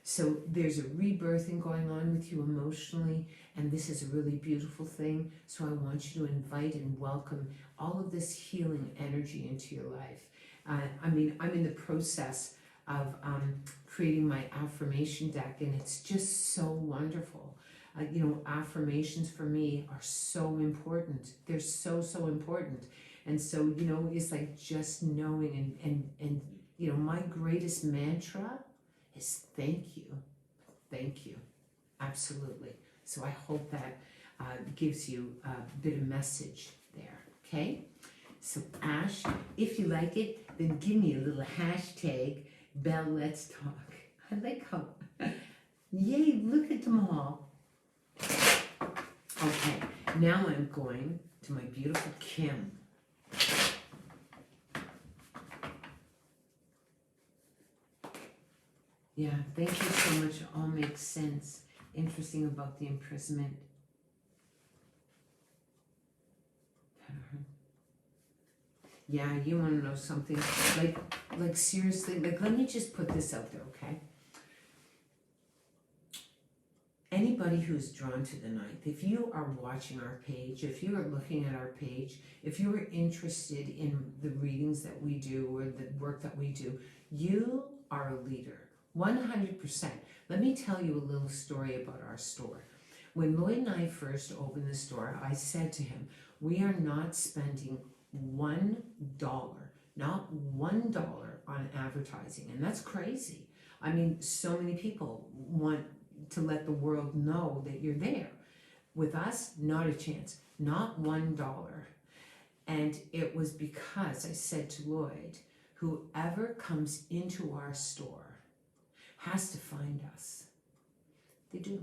So there's a rebirthing going on with you emotionally, and this is a really beautiful thing. So I want you to invite and welcome all of this healing energy into your life. I mean, I'm in the process of creating my affirmation deck, and it's just so wonderful. Affirmations for me are so important. They're so, so important. And so, it's like just knowing and my greatest mantra is thank you. Thank you. Absolutely. So I hope that gives you a bit of message there. Okay? So Ash, if you like it, then give me a little hashtag Bell Let's Talk. I like how, yay, look at them all. Okay, now I'm going to my beautiful Kim. Yeah, thank you so much. It all makes sense. Interesting about the imprisonment. Yeah, you want to know something? Like seriously, like, let me just put this out there, okay? Anybody who's drawn to the ninth, if you are watching our page, if you are looking at our page, if you are interested in the readings that we do or the work that we do, you are a leader. 100%. Let me tell you a little story about our store. When Lloyd and I first opened the store, I said to him, we are not spending $1, not $1 on advertising. And that's crazy. I mean, so many people want to let the world know that you're there. With us, not a chance, not $1. And it was because I said to Lloyd, whoever comes into our store has to find us. They do.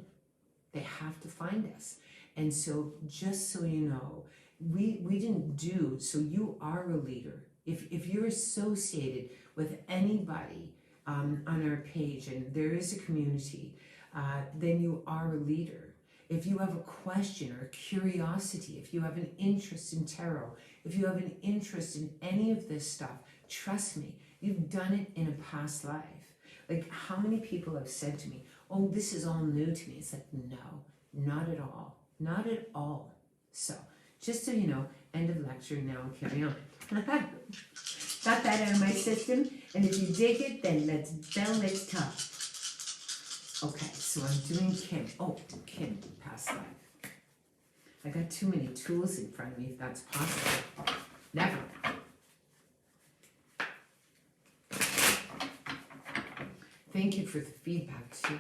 They have to find us. And so just so you know, we didn't do, so you are a leader. If you're associated with anybody on our page and there is a community, then you are a leader. If you have a question or a curiosity, if you have an interest in tarot, if you have an interest in any of this stuff, trust me, you've done it in a past life. Like, how many people have said to me, oh, this is all new to me. It's like, no, not at all. Not at all. So, just so you know, end of lecture, now I'll carry on. Got that out of my system, and if you dig it, then let's talk. Okay, so I'm doing Kim. Oh, Kim, past life. I got too many tools in front of me, if that's possible. Never. Thank you for the feedback, too.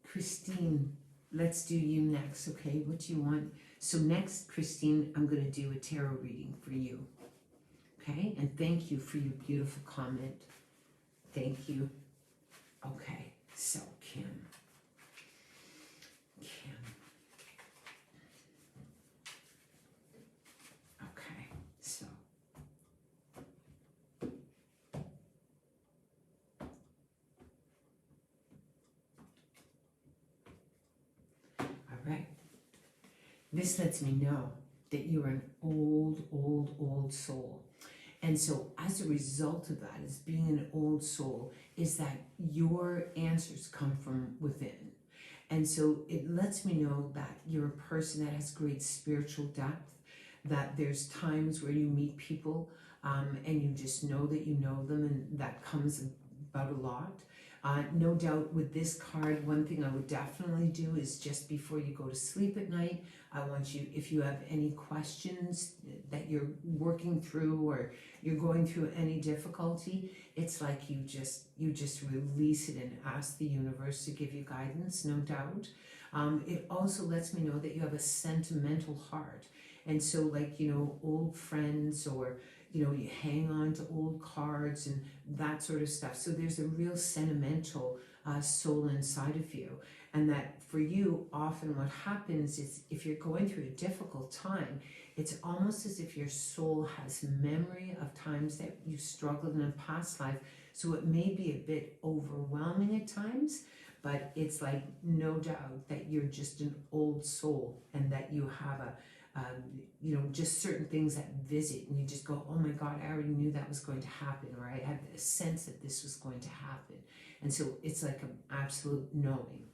Christine, let's do you next, okay? What do you want? So next, Christine, I'm going to do a tarot reading for you, okay? And thank you for your beautiful comment. Thank you. Okay, so Kim. Okay, so. Right. This lets me know that you're an old soul. And so as a result of that, as being an old soul, is that your answers come from within. And so it lets me know that you're a person that has great spiritual depth, that there's times where you meet people and you just know that you know them, and that comes about a lot. No doubt with this card, one thing I would definitely do is just before you go to sleep at night, I want you, if you have any questions that you're working through or you're going through any difficulty, it's like you just release it and ask the universe to give you guidance, no doubt. It also lets me know that you have a sentimental heart. And so, like, you know, old friends, or you know, you hang on to old cards and that sort of stuff. So there's a real sentimental soul inside of you. And that for you, often what happens is if you're going through a difficult time, it's almost as if your soul has memory of times that you struggled in a past life. So it may be a bit overwhelming at times, but it's like no doubt that you're just an old soul and that you have you know, just certain things that visit and you just go, oh my God, I already knew that was going to happen, or I had a sense that this was going to happen. And so it's like an absolute knowing.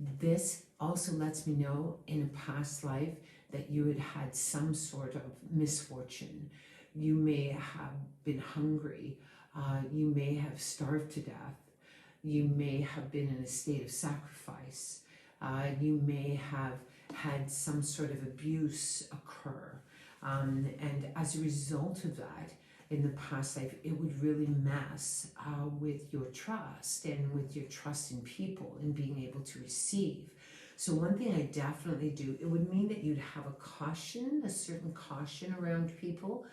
This also lets me know in a past life that you had had some sort of misfortune. You may have been hungry. You may have starved to death. You may have been in a state of sacrifice. You may have had some sort of abuse occur. And as a result of that, in the past life, it would really mess with your trust and with your trust in people and being able to receive. So one thing I definitely do, it would mean that you'd have a caution, a certain caution around people,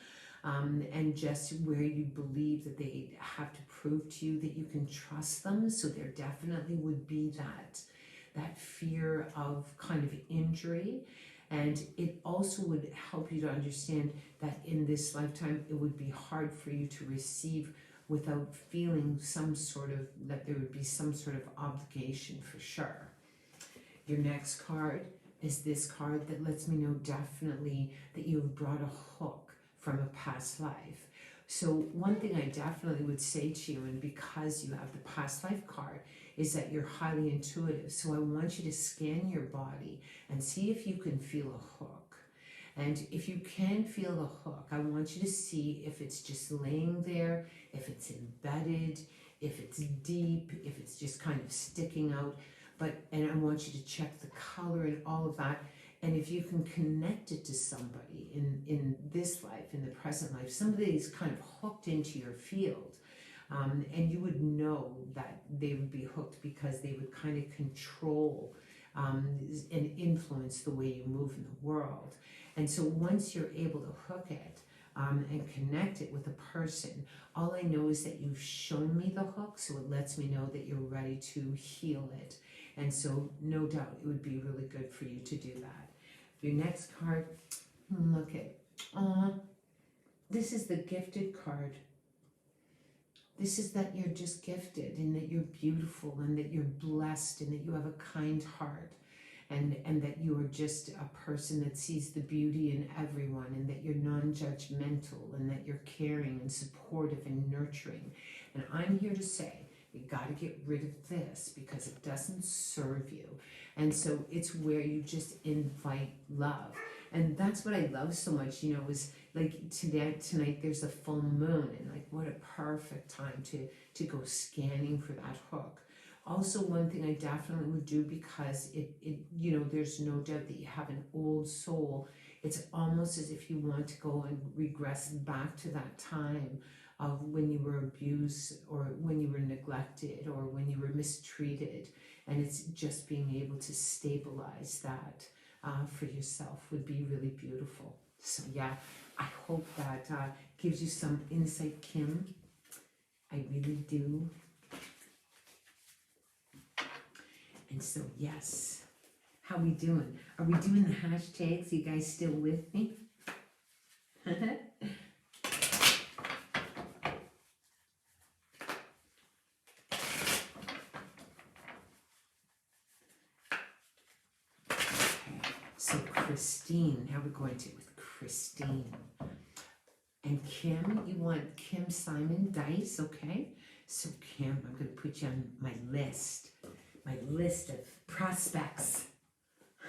and just where you believe that they have to prove to you that you can trust them. So there definitely would be that fear of kind of injury. And it also would help you to understand that in this lifetime, it would be hard for you to receive without feeling some sort of, that there would be some sort of obligation for sure. Your next card is this card that lets me know definitely that you have brought a hook from a past life. So one thing I definitely would say to you, and because you have the past life card, is that you're highly intuitive. So I want you to scan your body and see if you can feel a hook. And if you can feel the hook, I want you to see if it's just laying there, if it's embedded, if it's deep, if it's just kind of sticking out. And I want you to check the color and all of that. And if you can connect it to somebody in this life, in the present life, somebody is kind of hooked into your field, and you would know that they would be hooked because they would kind of control and influence the way you move in the world. And so once you're able to hook it and connect it with a person, all I know is that you've shown me the hook, so it lets me know that you're ready to heal it. And so no doubt it would be really good for you to do that. Your next card, look at, this is the gifted card. This is that you're just gifted and that you're beautiful and that you're blessed and that you have a kind heart and that you are just a person that sees the beauty in everyone and that you're non-judgmental and that you're caring and supportive and nurturing. And I'm here to say, you got to get rid of this because it doesn't serve you. And so it's where you just invite love. And that's what I love so much, you know, is like tonight there's a full moon, and like what a perfect time to go scanning for that hook. Also, one thing I definitely would do, because it you know, there's no doubt that you have an old soul. It's almost as if you want to go and regress back to that time of when you were abused or when you were neglected or when you were mistreated. And it's just being able to stabilize that for yourself would be really beautiful. So yeah, I hope that gives you some insight, Kim. I really do. And so yes, how we doing? Are we doing the hashtags? You guys still with me? So Christine, how are we going to with Christine? And Kim, you want Kim Simon Dice, okay? So Kim, I'm going to put you on my list of prospects.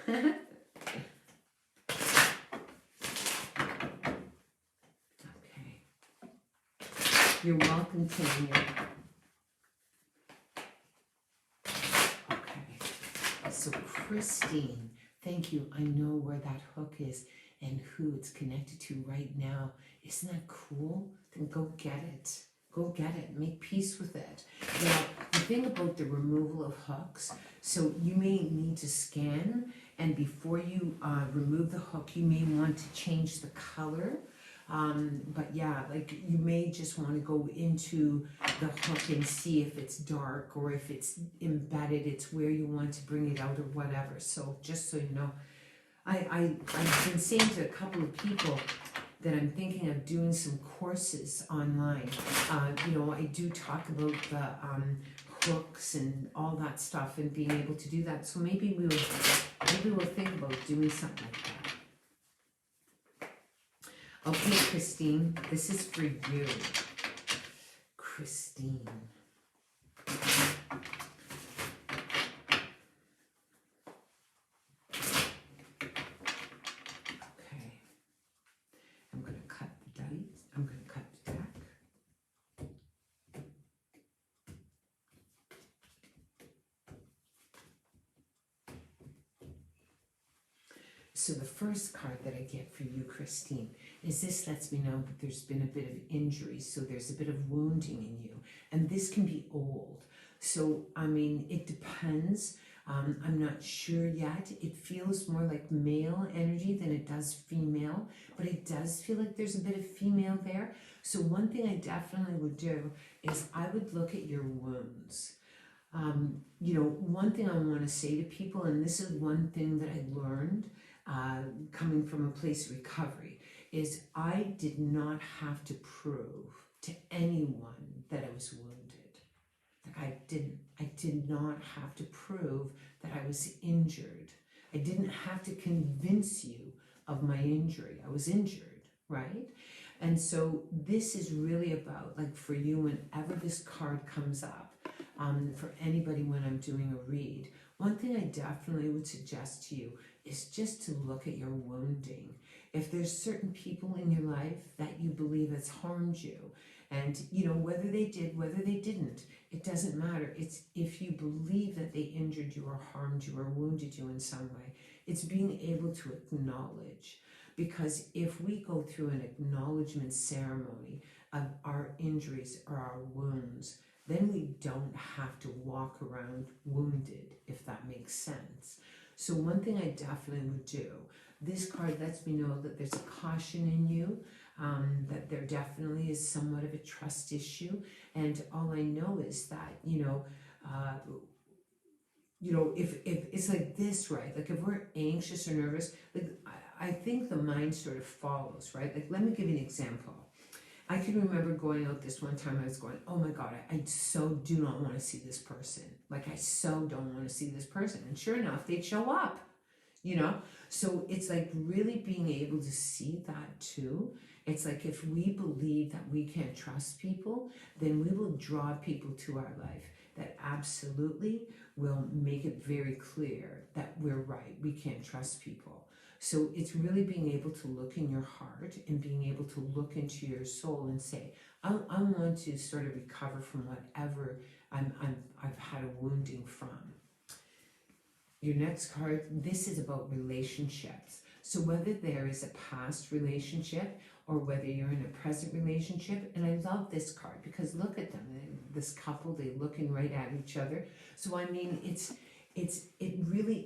Okay. You're welcome, Tanya. Okay. So Christine, thank you. I know where that hook is and who it's connected to right now. Isn't that cool? Then go get it. Go get it. Make peace with it. Now, the thing about the removal of hooks, so you may need to scan, and before you remove the hook, you may want to change the color. But yeah, like you may just want to go into the hook and see if it's dark or if it's embedded, it's where you want to bring it out or whatever. So just so you know, I've been saying to a couple of people that I'm thinking of doing some courses online. You know, I do talk about the hooks and all that stuff and being able to do that. So maybe we'll think about doing something like that. Okay, Christine, this is for you. Christine. So the first card that I get for you, Christine, is this lets me know that there's been a bit of injury, so there's a bit of wounding in you. And this can be old. So, I mean, it depends. I'm not sure yet. It feels more like male energy than it does female, but it does feel like there's a bit of female there. So one thing I definitely would do is I would look at your wounds. You know, one thing I want to say to people, and this is one thing that I learned coming from a place of recovery, is I did not have to prove to anyone that I was wounded. Like I did not have to prove that I was injured. I didn't have to convince you of my injury. I was injured, right? And so this is really about, like for you, whenever this card comes up, for anybody when I'm doing a read. One thing I definitely would suggest to you is just to look at your wounding. If there's certain people in your life that you believe has harmed you, and whether they did, whether they didn't, it doesn't matter. It's if you believe that they injured you or harmed you or wounded you in some way, it's being able to acknowledge. Because if we go through an acknowledgement ceremony of our injuries or our wounds, then we don't have to walk around wounded, if that makes sense. So one thing I definitely would do, this card lets me know that there's a caution in you, that there definitely is somewhat of a trust issue, and all I know is that, if it's like this, right? Like if we're anxious or nervous, like I think the mind sort of follows, right? Like let me give you an example. I can remember going out this one time, I was going, oh my God, I so do not want to see this person. Like I so don't want to see this person. And sure enough, they'd show up, So it's like really being able to see that too. It's like if we believe that we can't trust people, then we will draw people to our life that absolutely will make it very clear that we're right. We can't trust people. So it's really being able to look in your heart and being able to look into your soul and say, I want to sort of recover from whatever I've had a wounding from. Your next card, this is about relationships. So whether there is a past relationship or whether you're in a present relationship, and I love this card because look at them, this couple, they're looking right at each other. So I mean, it really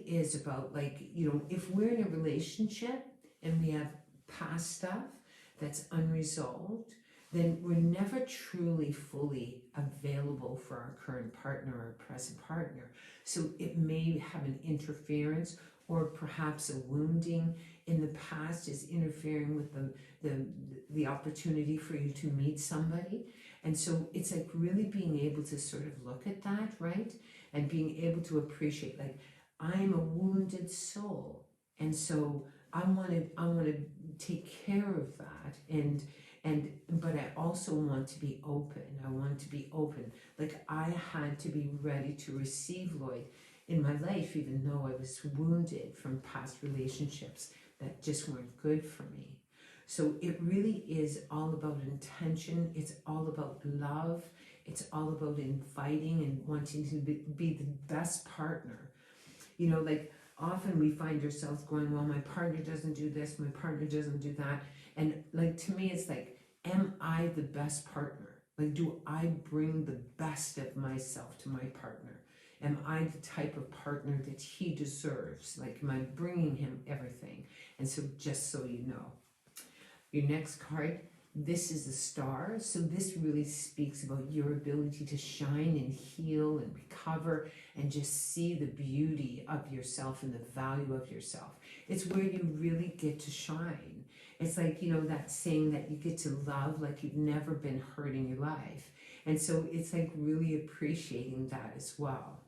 is about, like, if we're in a relationship and we have past stuff that's unresolved, then we're never truly fully available for our current partner or present partner. So it may have an interference, or perhaps a wounding in the past is interfering with the opportunity for you to meet somebody. And so it's like really being able to sort of look at that, right? And being able to appreciate, like, I'm a wounded soul, and so I want to take care of that, but I also want to be open. I want to be open. Like I had to be ready to receive Lloyd in my life, even though I was wounded from past relationships that just weren't good for me. So it really is all about intention. It's all about love. It's all about inviting and wanting to be the best partner. Like often we find ourselves going, well, my partner doesn't do this, my partner doesn't do that. And like, to me, it's like, am I the best partner? Like, do I bring the best of myself to my partner? Am I the type of partner that he deserves? Like, am I bringing him everything? And so just so you know. Your next card, this is a star. So this really speaks about your ability to shine and heal and recover and just see the beauty of yourself and the value of yourself. It's where you really get to shine. It's like, that saying that you get to love like you've never been hurt in your life. And so it's like really appreciating that as well.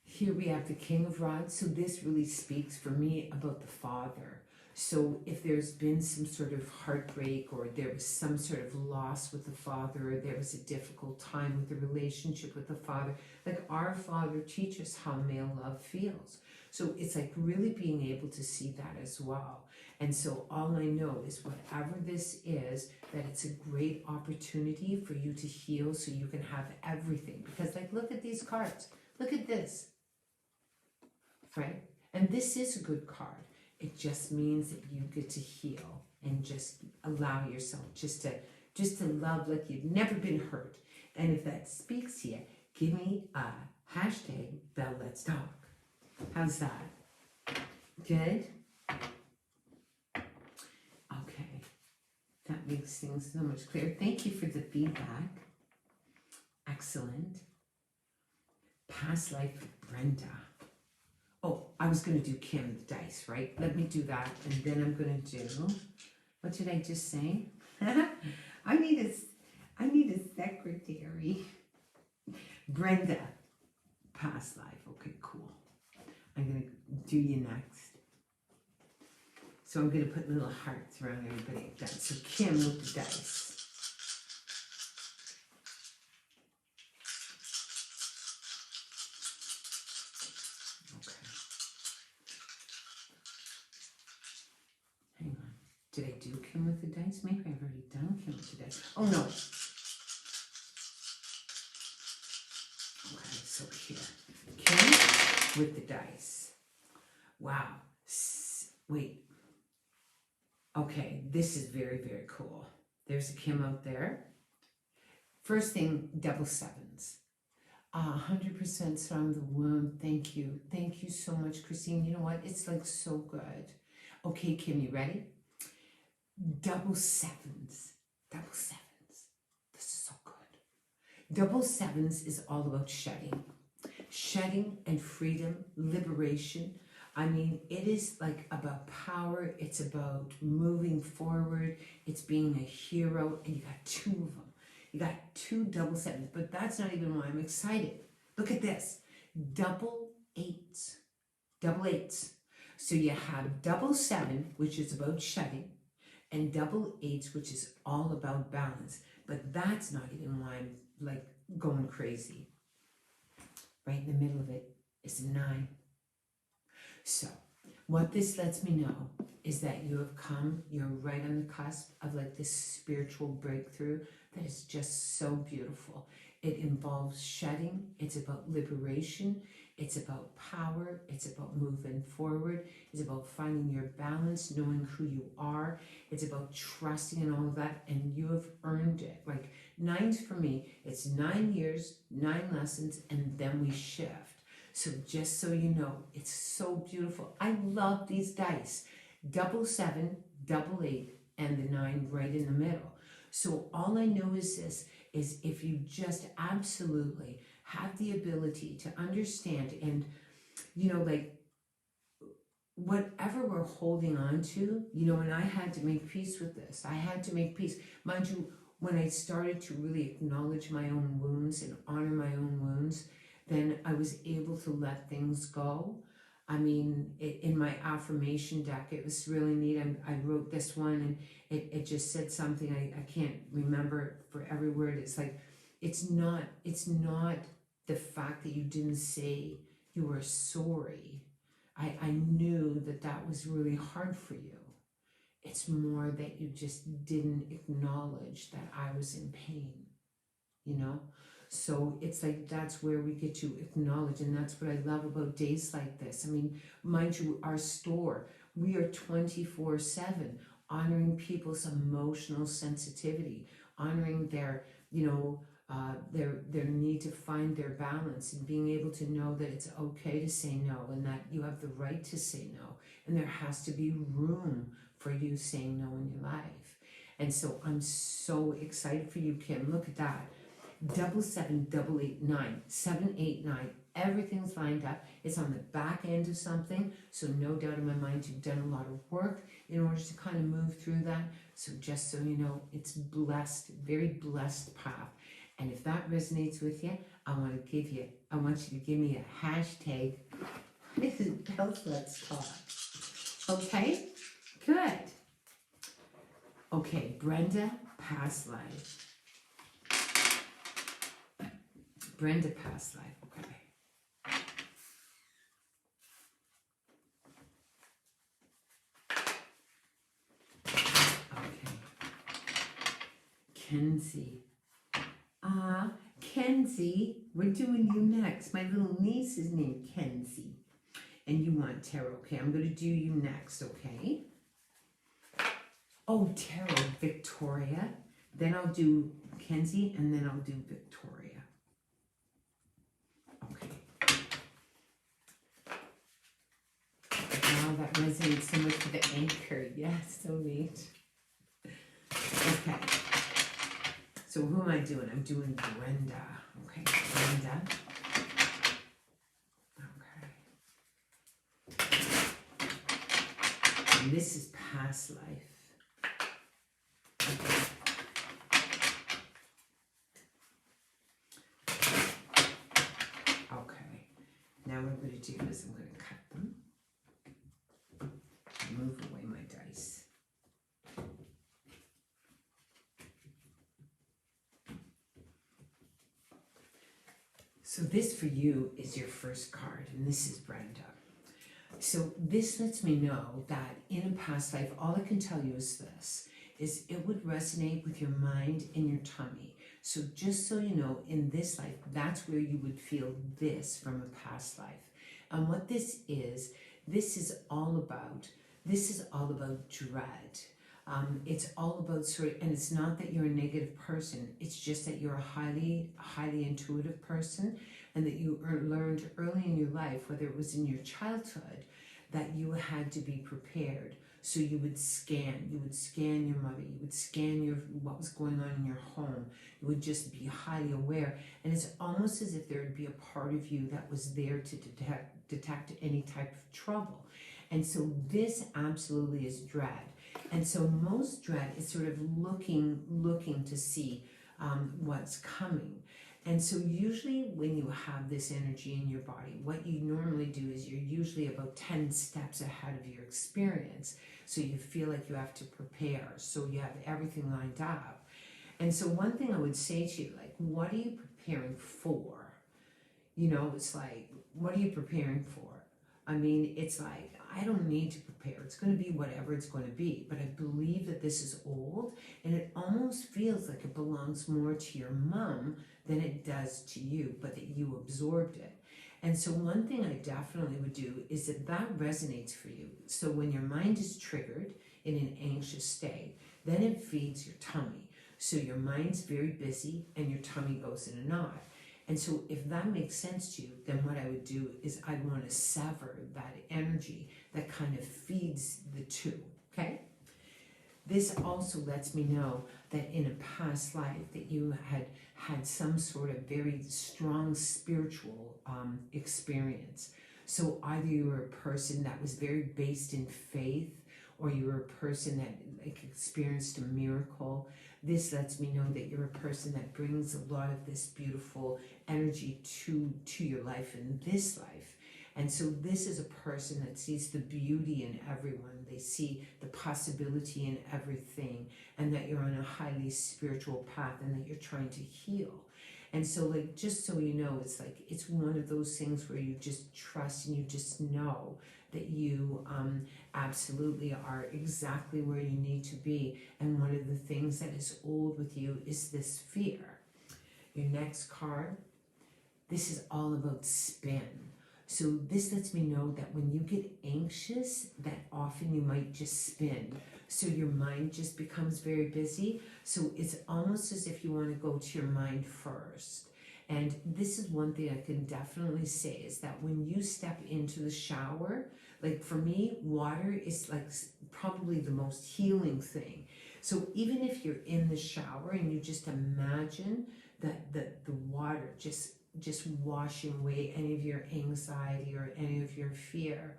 Here we have the King of Rods. So this really speaks for me about the Father. So if there's been some sort of heartbreak, or there was some sort of loss with the Father, or there was a difficult time with the relationship with the Father, like our Father teaches how male love feels. So it's like really being able to see that as well. And so all I know is whatever this is, that it's a great opportunity for you to heal so you can have everything. Because like, look at these cards. Look at this, right? And this is a good card. It just means that you get to heal and just allow yourself just to love like you've never been hurt. And if that speaks to you, give me a hashtag Belle Let's Talk. How's that? Good? Okay. That makes things so much clearer. Thank you for the feedback. Excellent. Past life with Brenda. Oh, I was going to do Kim, the dice, right? Let me do that, and then I'm going to do, what did I just say? I need a secretary. Brenda, past life. Okay, cool. I'm going to do you next. So I'm going to put little hearts around everybody. So Kim with the dice. Did I do Kim with the dice? Maybe I've already done Kim with the dice. Oh, no. Okay, so here. Kim with the dice. Wow. Wait. Okay, this is very, very cool. There's a Kim out there. First thing, double sevens. 100% strong the womb. Thank you. Thank you so much, Christine. You know what? It's like so good. Okay, Kim, you ready? Double sevens. Double sevens. This is so good. Double sevens is all about shedding. Shedding and freedom, liberation. I mean, it is like about power. It's about moving forward. It's being a hero. And you got two of them. You got two double sevens, but that's not even why I'm excited. Look at this. Double eights. Double eights. So you have double seven, which is about shedding, and double eights, which is all about balance. But that's not even why I'm like going crazy. Right in the middle of it is a 9. So what this lets me know is that you have come, you're right on the cusp of like this spiritual breakthrough that is just so beautiful. It involves shedding, it's about liberation, it's about power, it's about moving forward, it's about finding your balance, knowing who you are, it's about trusting in all of that, and you have earned it. Like 9s for me, it's 9 years, 9 lessons, and then we shift. So just so you know, it's so beautiful. I love these dice. Double 7, double 8, and the 9 right in the middle. So all I know is this, is if you just absolutely have the ability to understand and, you know, like whatever we're holding on to, you know, and I had to make peace with this. I had to make peace. Mind you, when I started to really acknowledge my own wounds and honor my own wounds, then I was able to let things go. I mean, in my affirmation deck, it was really neat. I wrote this one, and it just said something, I can't remember for every word. It's like, it's not the fact that you didn't say you were sorry. I knew that was really hard for you. It's more that you just didn't acknowledge that I was in pain, you know? So it's like, that's where we get to acknowledge, and that's what I love about days like this. I mean, mind you, our store, we are 24/7 honoring people's emotional sensitivity, honoring their, you know, their need to find their balance, and being able to know that it's okay to say no, and that you have the right to say no, and there has to be room for you saying no in your life. And so I'm so excited for you, Kim. Look at that. Double 7, double 8, 9, 7, 8, 9. Everything's lined up. It's on the back end of something. So no doubt in my mind, you've done a lot of work in order to kind of move through that. So just so you know, it's blessed, very blessed path. And if that resonates with you, I want you to give me a hashtag. This is Bells Let's Talk. Okay, good. Okay, Brenda, past life. Brenda, past life, okay. Okay. Kenzie. Kenzie, we're doing you next. My little niece is named Kenzie. And you want tarot, okay? I'm going to do you next, okay? Oh, tarot, Victoria. Then I'll do Kenzie, and then I'll do Victoria. Okay. Wow, that resonates so much with the anchor. Yes, so neat. Okay. So who am I doing? I'm doing Brenda. Okay, Brenda. Okay. And this is past life. Okay. Okay. Now what I'm going to do is I'm going to cut them. Move away my dice. So this for you is your first card, and this is Brenda. So this lets me know that in a past life, all I can tell you is this, is it would resonate with your mind and your tummy. So just so you know, in this life, that's where you would feel this from a past life. And what this is all about, dread. It's all about and it's not that you're a negative person, it's just that you're a highly intuitive person, and that you learned early in your life, whether it was in your childhood, that you had to be prepared. So you would scan your mother, you would scan what was going on in your home. You would just be highly aware. And it's almost as if there would be a part of you that was there to detect any type of trouble. And so this absolutely is dread. And so most dread is sort of looking to see what's coming. And so usually when you have this energy in your body, what you normally do is you're usually about 10 steps ahead of your experience. So you feel like you have to prepare. So you have everything lined up. And so one thing I would say to you, like, what are you preparing for? You know, it's like, what are you preparing for? I mean, it's like, I don't need to prepare. It's going to be whatever it's going to be. But I believe that this is old, and it almost feels like it belongs more to your mom than it does to you, but that you absorbed it. And so one thing I definitely would do is that resonates for you. So when your mind is triggered in an anxious state, then it feeds your tummy. So your mind's very busy and your tummy goes in a knot. And so if that makes sense to you, then what I would do is I'd want to sever that energy that kind of feeds the two, okay? This also lets me know that in a past life that you had some sort of very strong spiritual experience. So either you were a person that was very based in faith, or you were a person that experienced a miracle. This lets me know that you're a person that brings a lot of this beautiful energy to your life in this life. And so this is a person that sees the beauty in everyone. They see the possibility in everything, and that you're on a highly spiritual path, and that you're trying to heal. And so, like, just so you know, it's like, it's one of those things where you just trust and you just know that you absolutely are exactly where you need to be. And one of the things that is old with you is this fear. Your next card, this is all about spin. So this lets me know that when you get anxious, that often you might just spin. So your mind just becomes very busy. So it's almost as if you want to go to your mind first. And this is one thing I can definitely say, is that when you step into the shower, like for me, water is like probably the most healing thing. So even if you're in the shower and you just imagine that the water just washing away any of your anxiety or any of your fear,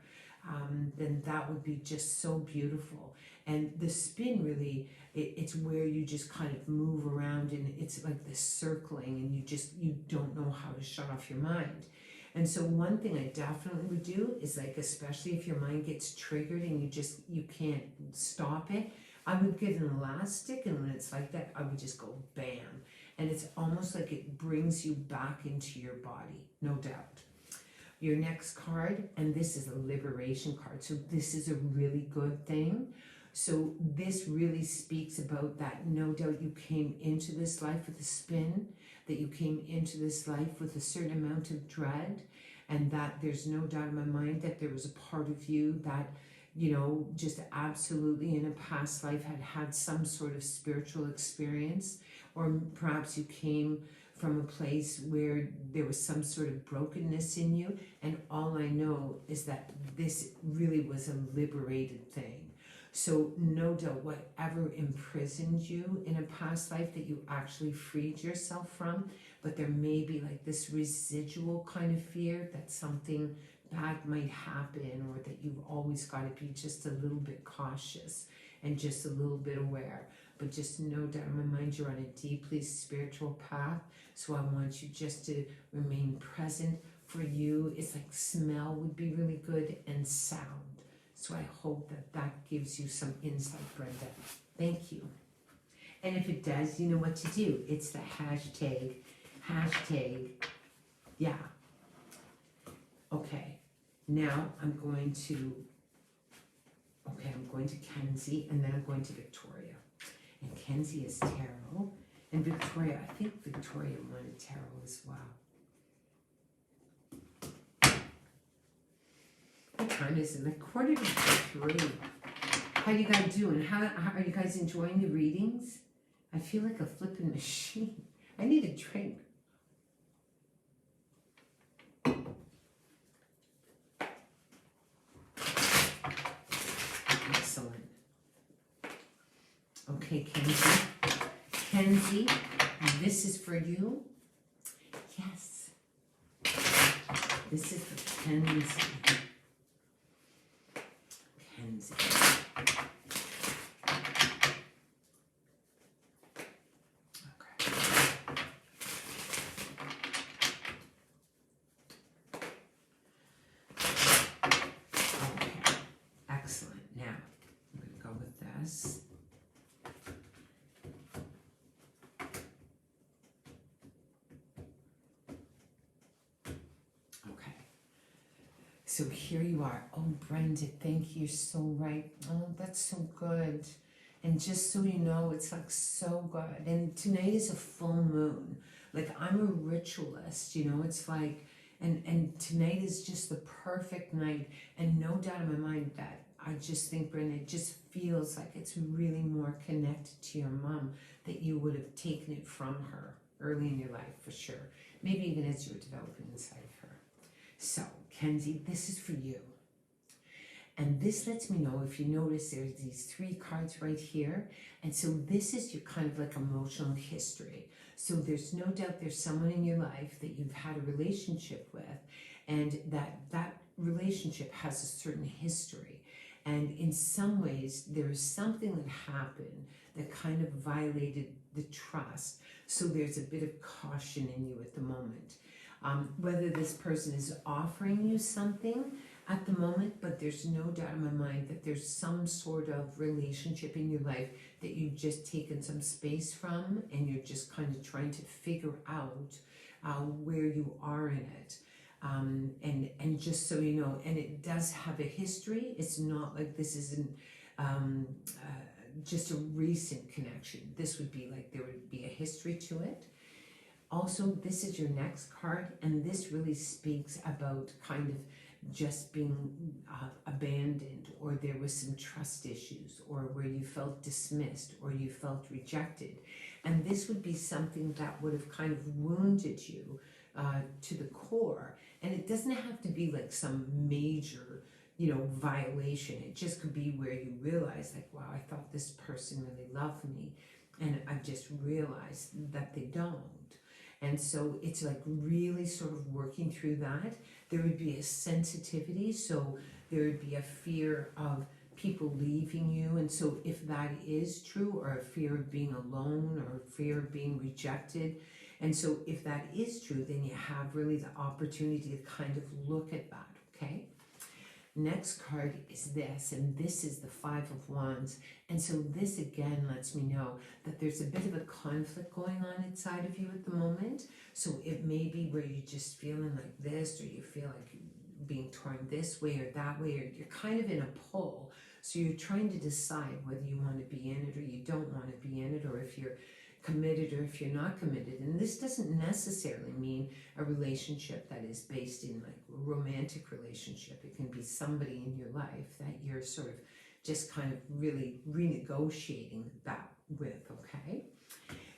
then that would be just so beautiful. And the spin really, it's where you just kind of move around, and it's like this circling, and you don't know how to shut off your mind. And so one thing I definitely would do is, like, especially if your mind gets triggered and you can't stop it, I would get an elastic, and when it's like that, I would just go bam. And it's almost like it brings you back into your body, no doubt. Your next card, and this is a liberation card, so this is a really good thing. So this really speaks about that no doubt you came into this life with a spin, that you came into this life with a certain amount of dread, and that there's no doubt in my mind that there was a part of you that, you know, just absolutely in a past life had some sort of spiritual experience, or perhaps you came from a place where there was some sort of brokenness in you, and all I know is that this really was a liberated thing. So no doubt whatever imprisoned you in a past life that you actually freed yourself from, but there may be like this residual kind of fear that something bad might happen, or that you've always got to be just a little bit cautious and just a little bit aware. But just no doubt in my mind, you're on a deeply spiritual path. So I want you just to remain present. For you, it's like smell would be really good, and sound. So I hope that gives you some insight, Brenda. Thank you. And if it does, you know what to do. It's the hashtag, yeah. Okay. Now I'm going to Kenzie, and then I'm going to Victoria. And Kenzie is tarot, and Victoria, I think Victoria wanted tarot as well. What time is it? Like 2:45. How you guys doing? How are you guys enjoying the readings? I feel like a flipping machine. I need a drink. Excellent. Okay, Kenzie. Kenzie, this is for you. Yes. This is for Kenzie. Kenzie. So here you are. Oh, Brenda, thank you. You're so right. Oh, that's so good. And just so you know, it's like so good. And tonight is a full moon. Like, I'm a ritualist, you know, it's like, and tonight is just the perfect night. And no doubt in my mind that I just think, Brenda, it just feels like it's really more connected to your mom, that you would have taken it from her early in your life, for sure. Maybe even as you were developing inside of her. So, Kenzie, this is for you. And this lets me know, if you notice, there's these 3 cards right here. And so this is your kind of like emotional history. So there's no doubt there's someone in your life that you've had a relationship with, and that relationship has a certain history. And in some ways, there is something that happened that kind of violated the trust. So there's a bit of caution in you at the moment. Whether this person is offering you something at the moment, but there's no doubt in my mind that there's some sort of relationship in your life that you've just taken some space from, and you're just kind of trying to figure out where you are in it. And just so you know, and it does have a history. It's not like this isn't just a recent connection. This would be like there would be a history to it. Also, this is your next card, and this really speaks about kind of just being abandoned, or there was some trust issues, or where you felt dismissed, or you felt rejected. And this would be something that would have kind of wounded you to the core. And it doesn't have to be like some major, you know, violation. It just could be where you realize, like, wow, I thought this person really loved me, and I just realized that they don't. And so it's like really sort of working through that. There would be a sensitivity, so there would be a fear of people leaving you. And so if that is true, or a fear of being alone, or fear of being rejected, and so if that is true, then you have really the opportunity to kind of look at that, okay? Next card is this, and this is the 5 of Wands. And so this again lets me know that there's a bit of a conflict going on inside of you at the moment. So it may be where you're just feeling like this, or you feel like you're being torn this way or that way, or you're kind of in a pull. So you're trying to decide whether you want to be in it or you don't want to be in it, or if you're committed or if you're not committed. And this doesn't necessarily mean a relationship that is based in like a romantic relationship. It can be somebody in your life that you're sort of just kind of really renegotiating that with, okay?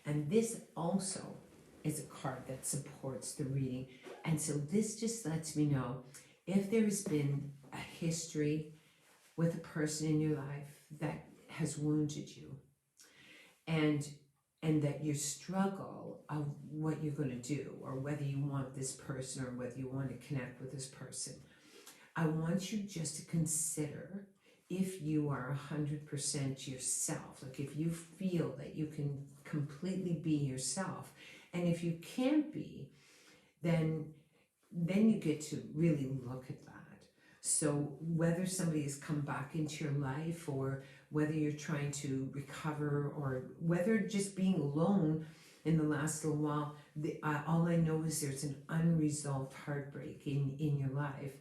And this also is a card that supports the reading. And so this just lets me know if there's been a history with a person in your life that has wounded you, and that your struggle of what you're going to do, or whether you want this person, or whether you want to connect with this person, I want you just to consider if you are 100% yourself, like if you feel that you can completely be yourself. And if you can't be, then you get to really look at that. So whether somebody has come back into your life, or whether you're trying to recover, or whether just being alone in the last little while, all I know is there's an unresolved heartbreak in your life.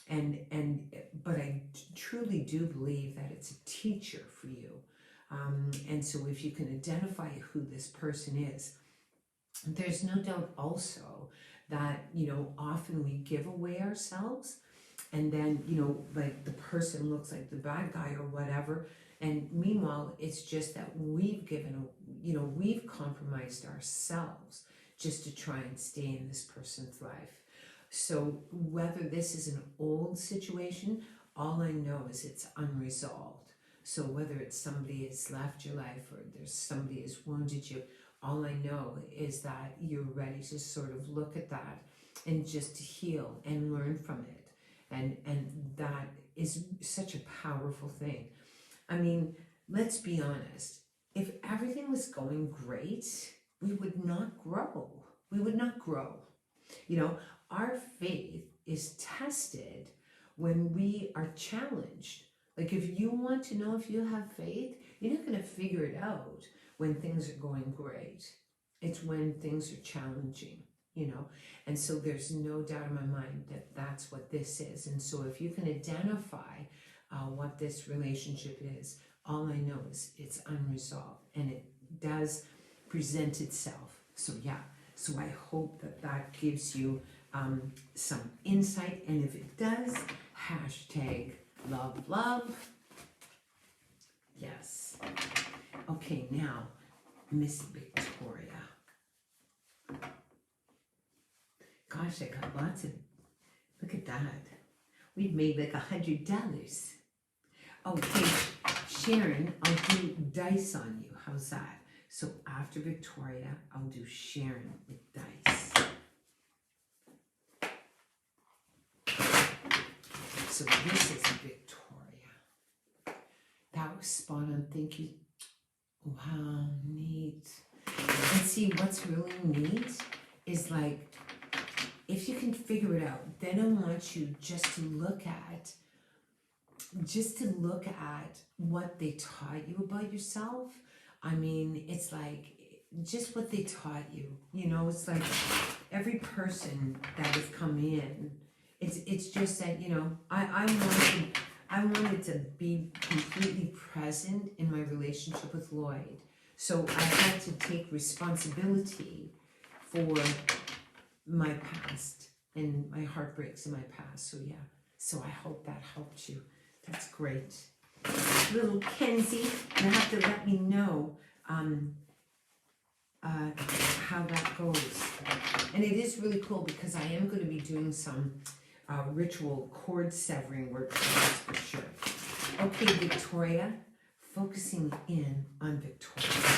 But I truly do believe that it's a teacher for you. And so if you can identify who this person is, there's no doubt also that, often we give away ourselves, and then, like the person looks like the bad guy or whatever. And meanwhile, it's just that we've we've compromised ourselves just to try and stay in this person's life. So whether this is an old situation, all I know is it's unresolved. So whether it's somebody has left your life or there's somebody has wounded you, all I know is that you're ready to sort of look at that and just heal and learn from it. And that is such a powerful thing. I mean, let's be honest. If everything was going great, we would not grow. We would not grow. Our faith is tested when we are challenged. Like, if you want to know if you have faith, you're not going to figure it out when things are going great. It's when things are challenging, And so there's no doubt in my mind that that's what this is. And so if you can identify what this relationship is, all I know is it's unresolved, and it does present itself. So I hope that gives you some insight. And if it does, hashtag love, love. Yes. Okay, now, Miss Victoria. Gosh, I got lots of, look at that. We've made like $100. Okay, Sharon, I'll do dice on you. How's that? So after Victoria, I'll do Sharon with dice. So this is Victoria. That was spot on. Thank you. Wow, neat. And see, what's really neat is, like, if you can figure it out, then I want you just to look at what they taught you about yourself. I mean, it's like just what they taught you. It's like every person that has come in, it's just that, I wanted to be completely present in my relationship with Lloyd. So I had to take responsibility for my past and my heartbreaks in my past. So I hope that helped you. That's great. Little Kenzie, you have to let me know how that goes. And it is really cool because I am going to be doing some ritual cord severing work, for sure. Okay, Victoria, focusing in on Victoria.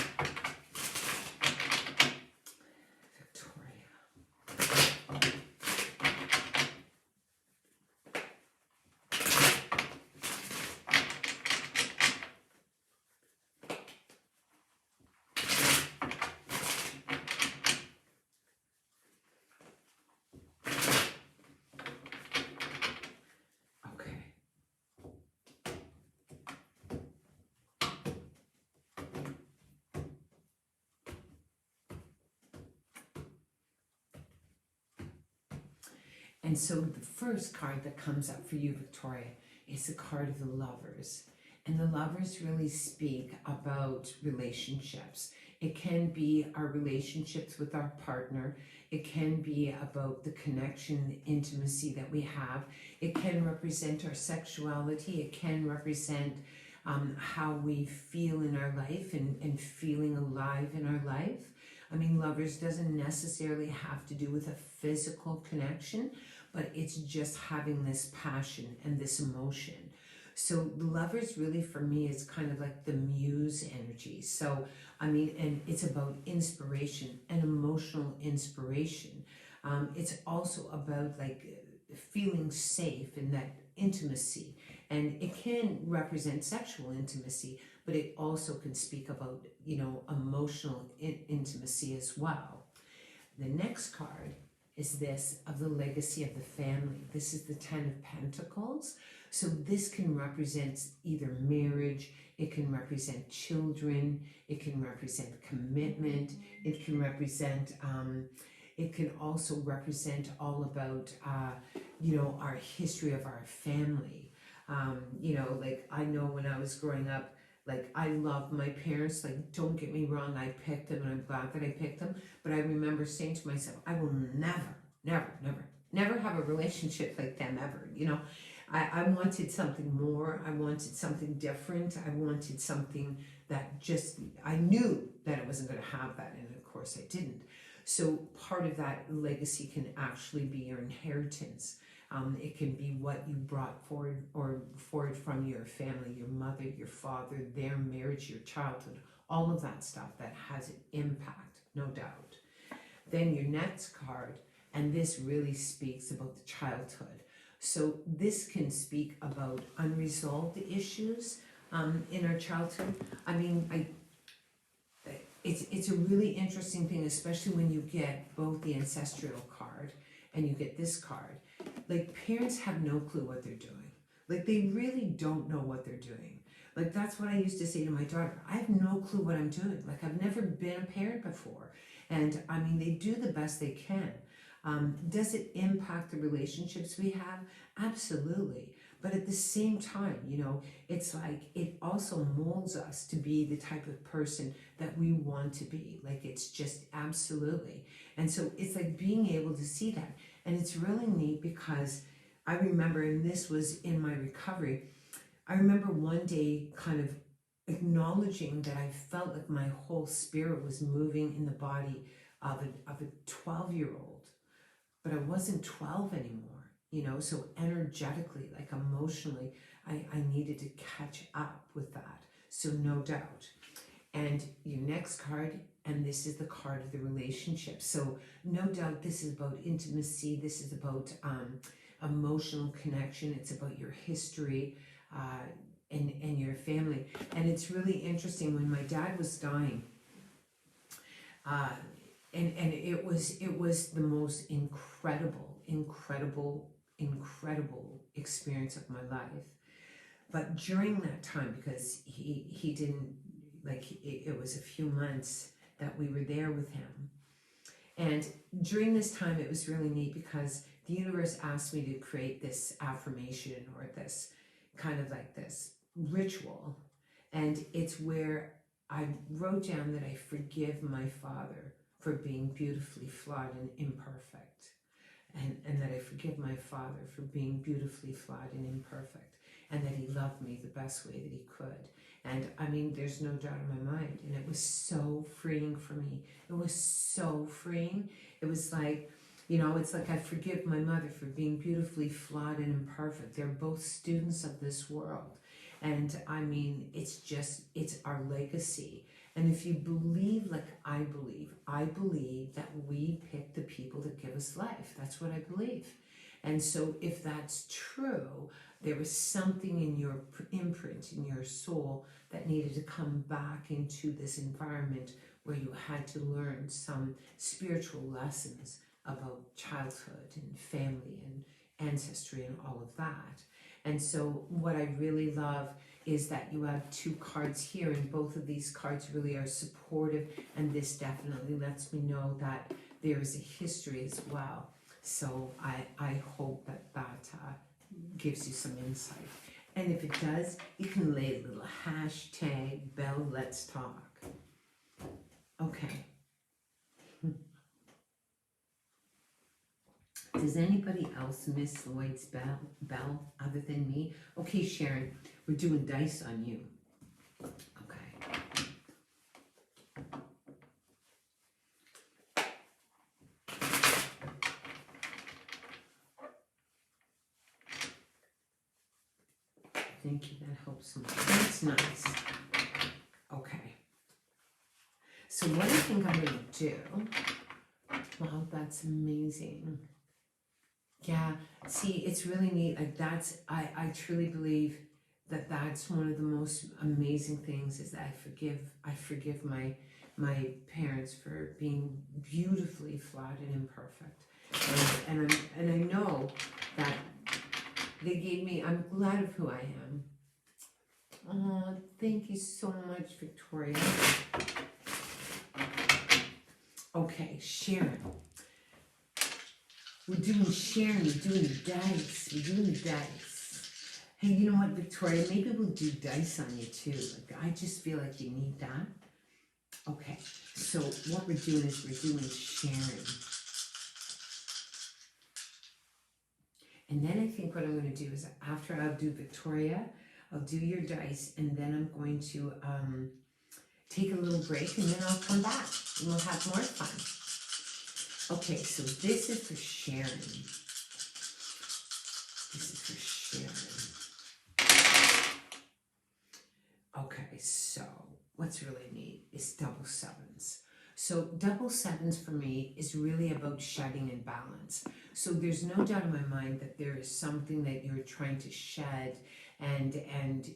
And so the first card that comes up for you, Victoria, is the card of the Lovers. And the Lovers really speak about relationships. It can be our relationships with our partner. It can be about the connection, the intimacy that we have. It can represent our sexuality. It can represent how we feel in our life and feeling alive in our life. I mean, Lovers doesn't necessarily have to do with a physical connection, but it's just having this passion and this emotion. So the Lovers really for me is kind of like the muse energy. So, I mean, and it's about inspiration and emotional inspiration. It's also about like feeling safe in that intimacy. And it can represent sexual intimacy, but it also can speak about, emotional intimacy as well. The next card is this of the legacy of the family. This is the 10 of Pentacles. So this can represent either marriage, it can represent children, it can represent commitment, it can represent, it can also represent all about you know, our history of our family. You know, like I know when I was growing up, like I love my parents, like don't get me wrong, I picked them and I'm glad that I picked them, but I remember saying to myself, I will never have a relationship like them ever, you know. I wanted something more, I wanted something different, I wanted something that just, I knew that I wasn't going to have that, and of course I didn't. So part of that legacy can actually be your inheritance. It can be what you brought forward or forward from your family, your mother, your father, their marriage, your childhood, all of that stuff that has an impact, no doubt. Then your next card, and this really speaks about the childhood. So this can speak about unresolved issues in our childhood. I mean, it's a really interesting thing, especially when you get both the ancestral card and you get this card. Like parents have no clue what they're doing. Like they really don't know what they're doing. Like that's what I used to say to my daughter. I have no clue what I'm doing. Like I've never been a parent before. And I mean, they do the best they can. Does it impact the relationships we have? Absolutely. But at the same time, you know, it's like it also molds us to be the type of person that we want to be. Like it's just absolutely. And so it's like being able to see that. And it's really neat because I remember, and this was in my recovery, I remember one day kind of acknowledging that I felt like my whole spirit was moving in the body of a 12-year-old, but I wasn't 12 anymore, you know, so energetically, like emotionally, I needed to catch up with that. So no doubt. And your next card, and this is the card of the relationship. So no doubt this is about intimacy. This is about emotional connection. It's about your history and your family. And it's really interesting, when my dad was dying, and it was the most incredible experience of my life. But during that time, because he didn't, like, it was a few months that we were there with him. And during this time, it was really neat because the universe asked me to create this affirmation, or this kind of like this ritual. And it's where I wrote down that I forgive my father for being beautifully flawed and imperfect. And that I forgive my father for being beautifully flawed and imperfect. And that he loved me the best way that he could. And I mean, there's no doubt in my mind. And it was so freeing for me. It was so freeing. It was like, you know, it's like I forgive my mother for being beautifully flawed and imperfect. They're both students of this world. And I mean, it's our legacy. And if you believe like I believe that we pick the people that give us life. That's what I believe. And so if that's true, there was something in your imprint, in your soul, that needed to come back into this environment where you had to learn some spiritual lessons about childhood and family and ancestry and all of that. And so what I really love is that you have two cards here, and both of these cards really are supportive, and this definitely lets me know that there is a history as well. So I hope that gives you some insight. And if it does, you can lay a little hashtag Bell Let's Talk. Okay. Does anybody else miss Lloyd's bell other than me? Okay, Sharon, we're doing dice on you. Okay. Thank you, that helps so much. That's nice. Okay. So what I think I'm going to do, wow, that's amazing. Yeah, see, it's really neat. Like I truly believe that that's one of the most amazing things, is that I forgive my parents for being beautifully flawed and imperfect. And I know that they gave me, I'm glad of who I am. Oh, thank you so much, Victoria. Okay, Sharon. We're doing sharing, we're doing the dice, we're doing the dice. Hey, you know what, Victoria, maybe we'll do dice on you too. Like, I just feel like you need that. Okay, so what we're doing is we're doing sharing. And then I think what I'm going to do is after I'll do Victoria, I'll do your dice, and then I'm going to take a little break, and then I'll come back and we'll have more fun. Okay, so this is for sharing. This is for sharing. Okay, so what's really neat is double sevens. So double sevens for me is really about shedding and balance. So there's no doubt in my mind that there is something that you're trying to shed, and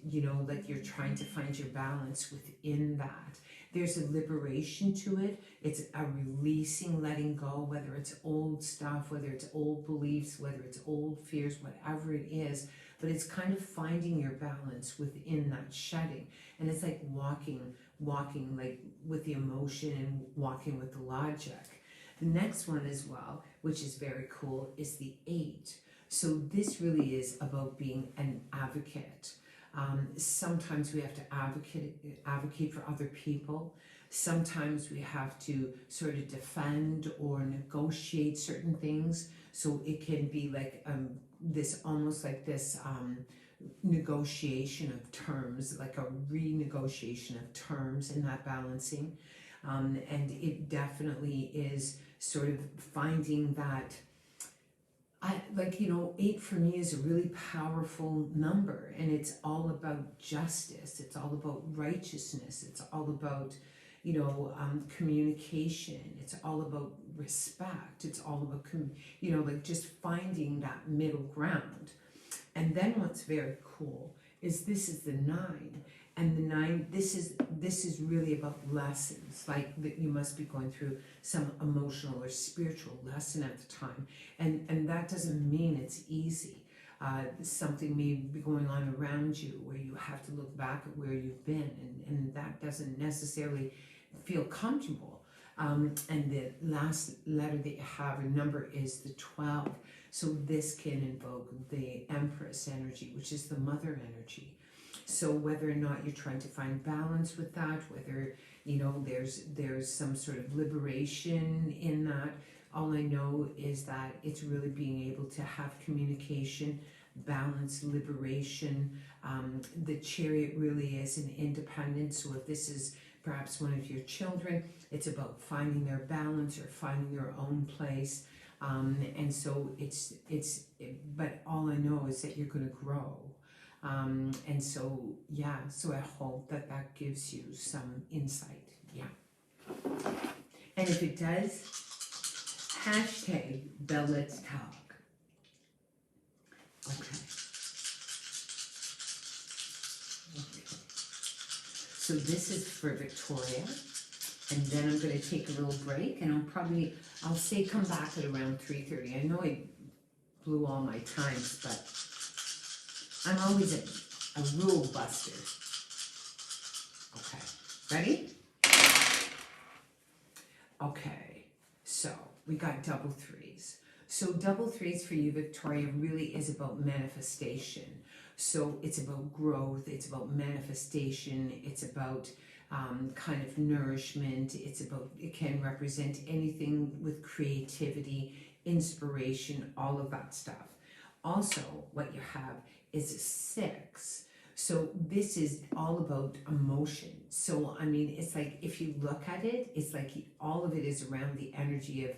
you know, like you're trying to find your balance within that. There's a liberation to it. It's a releasing, letting go, whether it's old stuff, whether it's old beliefs, whether it's old fears, whatever it is. But it's kind of finding your balance within that shedding. And it's like walking like with the emotion and walking with the logic. The next one as well, which is very cool, is the 8. So this really is about being an advocate. Sometimes we have to advocate for other people. Sometimes we have to sort of defend or negotiate certain things. So it can be like this, almost like this negotiation of terms, like a renegotiation of terms in that balancing. And it definitely is sort of finding that, like, you know, 8 for me is a really powerful number, and it's all about justice. It's all about righteousness. It's all about, you know, communication. It's all about respect. It's all about, you know, like just finding that middle ground. And then what's very cool is this is the 9. And the 9, this is really about lessons, like that you must be going through some emotional or spiritual lesson at the time. And that doesn't mean it's easy. Something may be going on around you where you have to look back at where you've been, and that doesn't necessarily feel comfortable. And the last letter that you have, or number, is the 12. So this can invoke the Empress energy, which is the mother energy. So whether or not you're trying to find balance with that, whether, you know, there's some sort of liberation in that, all I know is that it's really being able to have communication, balance, liberation. The Chariot really is an independence. So if this is perhaps one of your children, it's about finding their balance or finding their own place. And so but all I know is that you're going to grow. And so, yeah, so I hope that that gives you some insight. Yeah. And if it does, hashtag Bell Let's Talk. Okay. So this is for Victoria. And then I'm going to take a little break, and I'll say come back at around 3:30. I know I blew all my times, but I'm always a rule buster. Okay, ready? Okay, so we got double 3s. So double 3s for you, Victoria, really is about manifestation. So it's about growth, it's about manifestation, it's about kind of nourishment. It can represent anything with creativity, inspiration, all of that stuff. Also, what you have is a 6. So this is all about emotion. So, I mean, it's like, if you look at it, it's like all of it is around the energy of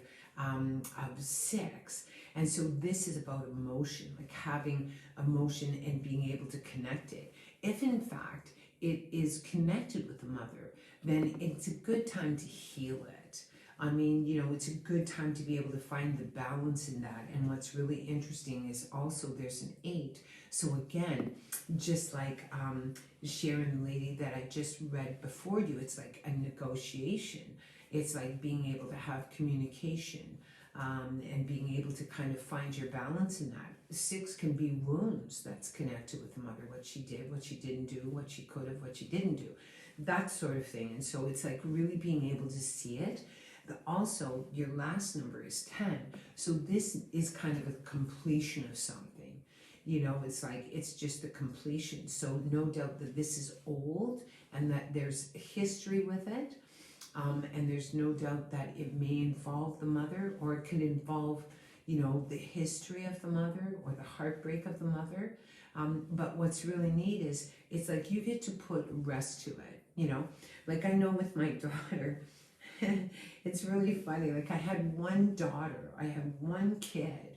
6. And so this is about emotion, like having emotion and being able to connect it. If in fact it is connected with the mother, then it's a good time to heal it. I mean, you know, it's a good time to be able to find the balance in that. And what's really interesting is also there's an 8. So again, just like Sharon, the lady that I just read before you, it's like a negotiation. It's like being able to have communication and being able to kind of find your balance in that. 6 can be wounds that's connected with the mother, what she did, what she didn't do, what she could have, what she didn't do, that sort of thing. And so it's like really being able to see it. Also, your last number is 10. So this is kind of a completion of something. You know, it's like, it's just a completion. So no doubt that this is old and that there's history with it. And there's no doubt that it may involve the mother, or it can involve, you know, the history of the mother or the heartbreak of the mother. But what's really neat is it's like you get to put rest to it, you know. Like I know with my daughter, it's really funny. Like I had one daughter, I had one kid,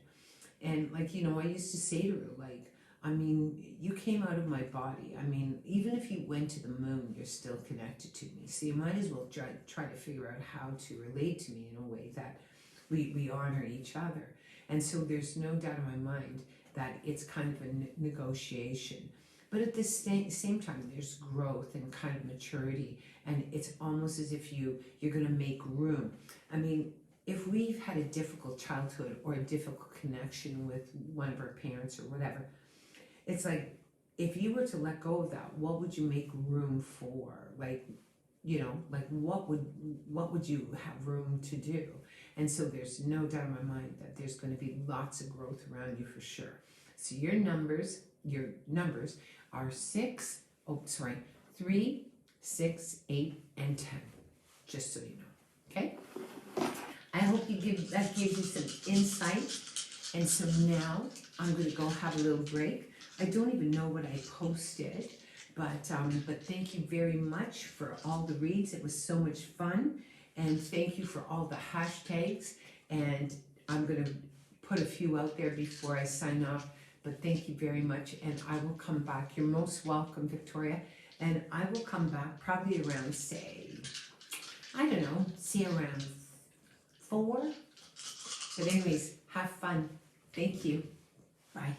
and like, you know, I used to say to her, like, I mean, you came out of my body. I mean, even if you went to the moon, you're still connected to me. So you might as well try to figure out how to relate to me in a way that we honor each other. And so there's no doubt in my mind that it's kind of a negotiation. But at the same time, there's growth and kind of maturity, and it's almost as if you're going to make room. I mean, if we've had a difficult childhood or a difficult connection with one of our parents or whatever, it's like, if you were to let go of that, what would you make room for? Like, you know, like what would you have room to do? And so there's no doubt in my mind that there's going to be lots of growth around you for sure. So your numbers are 3, 6, 8, and 10. Just so you know. Okay? I hope that gives you some insight. And so now I'm going to go have a little break. I don't even know what I posted, but thank you very much for all the reads. It was so much fun, and thank you for all the hashtags. And I'm going to put a few out there before I sign off. But thank you very much, and I will come back. You're most welcome, Victoria. And I will come back probably around, say, I don't know, see around 4. But anyways, have fun. Thank you. Bye.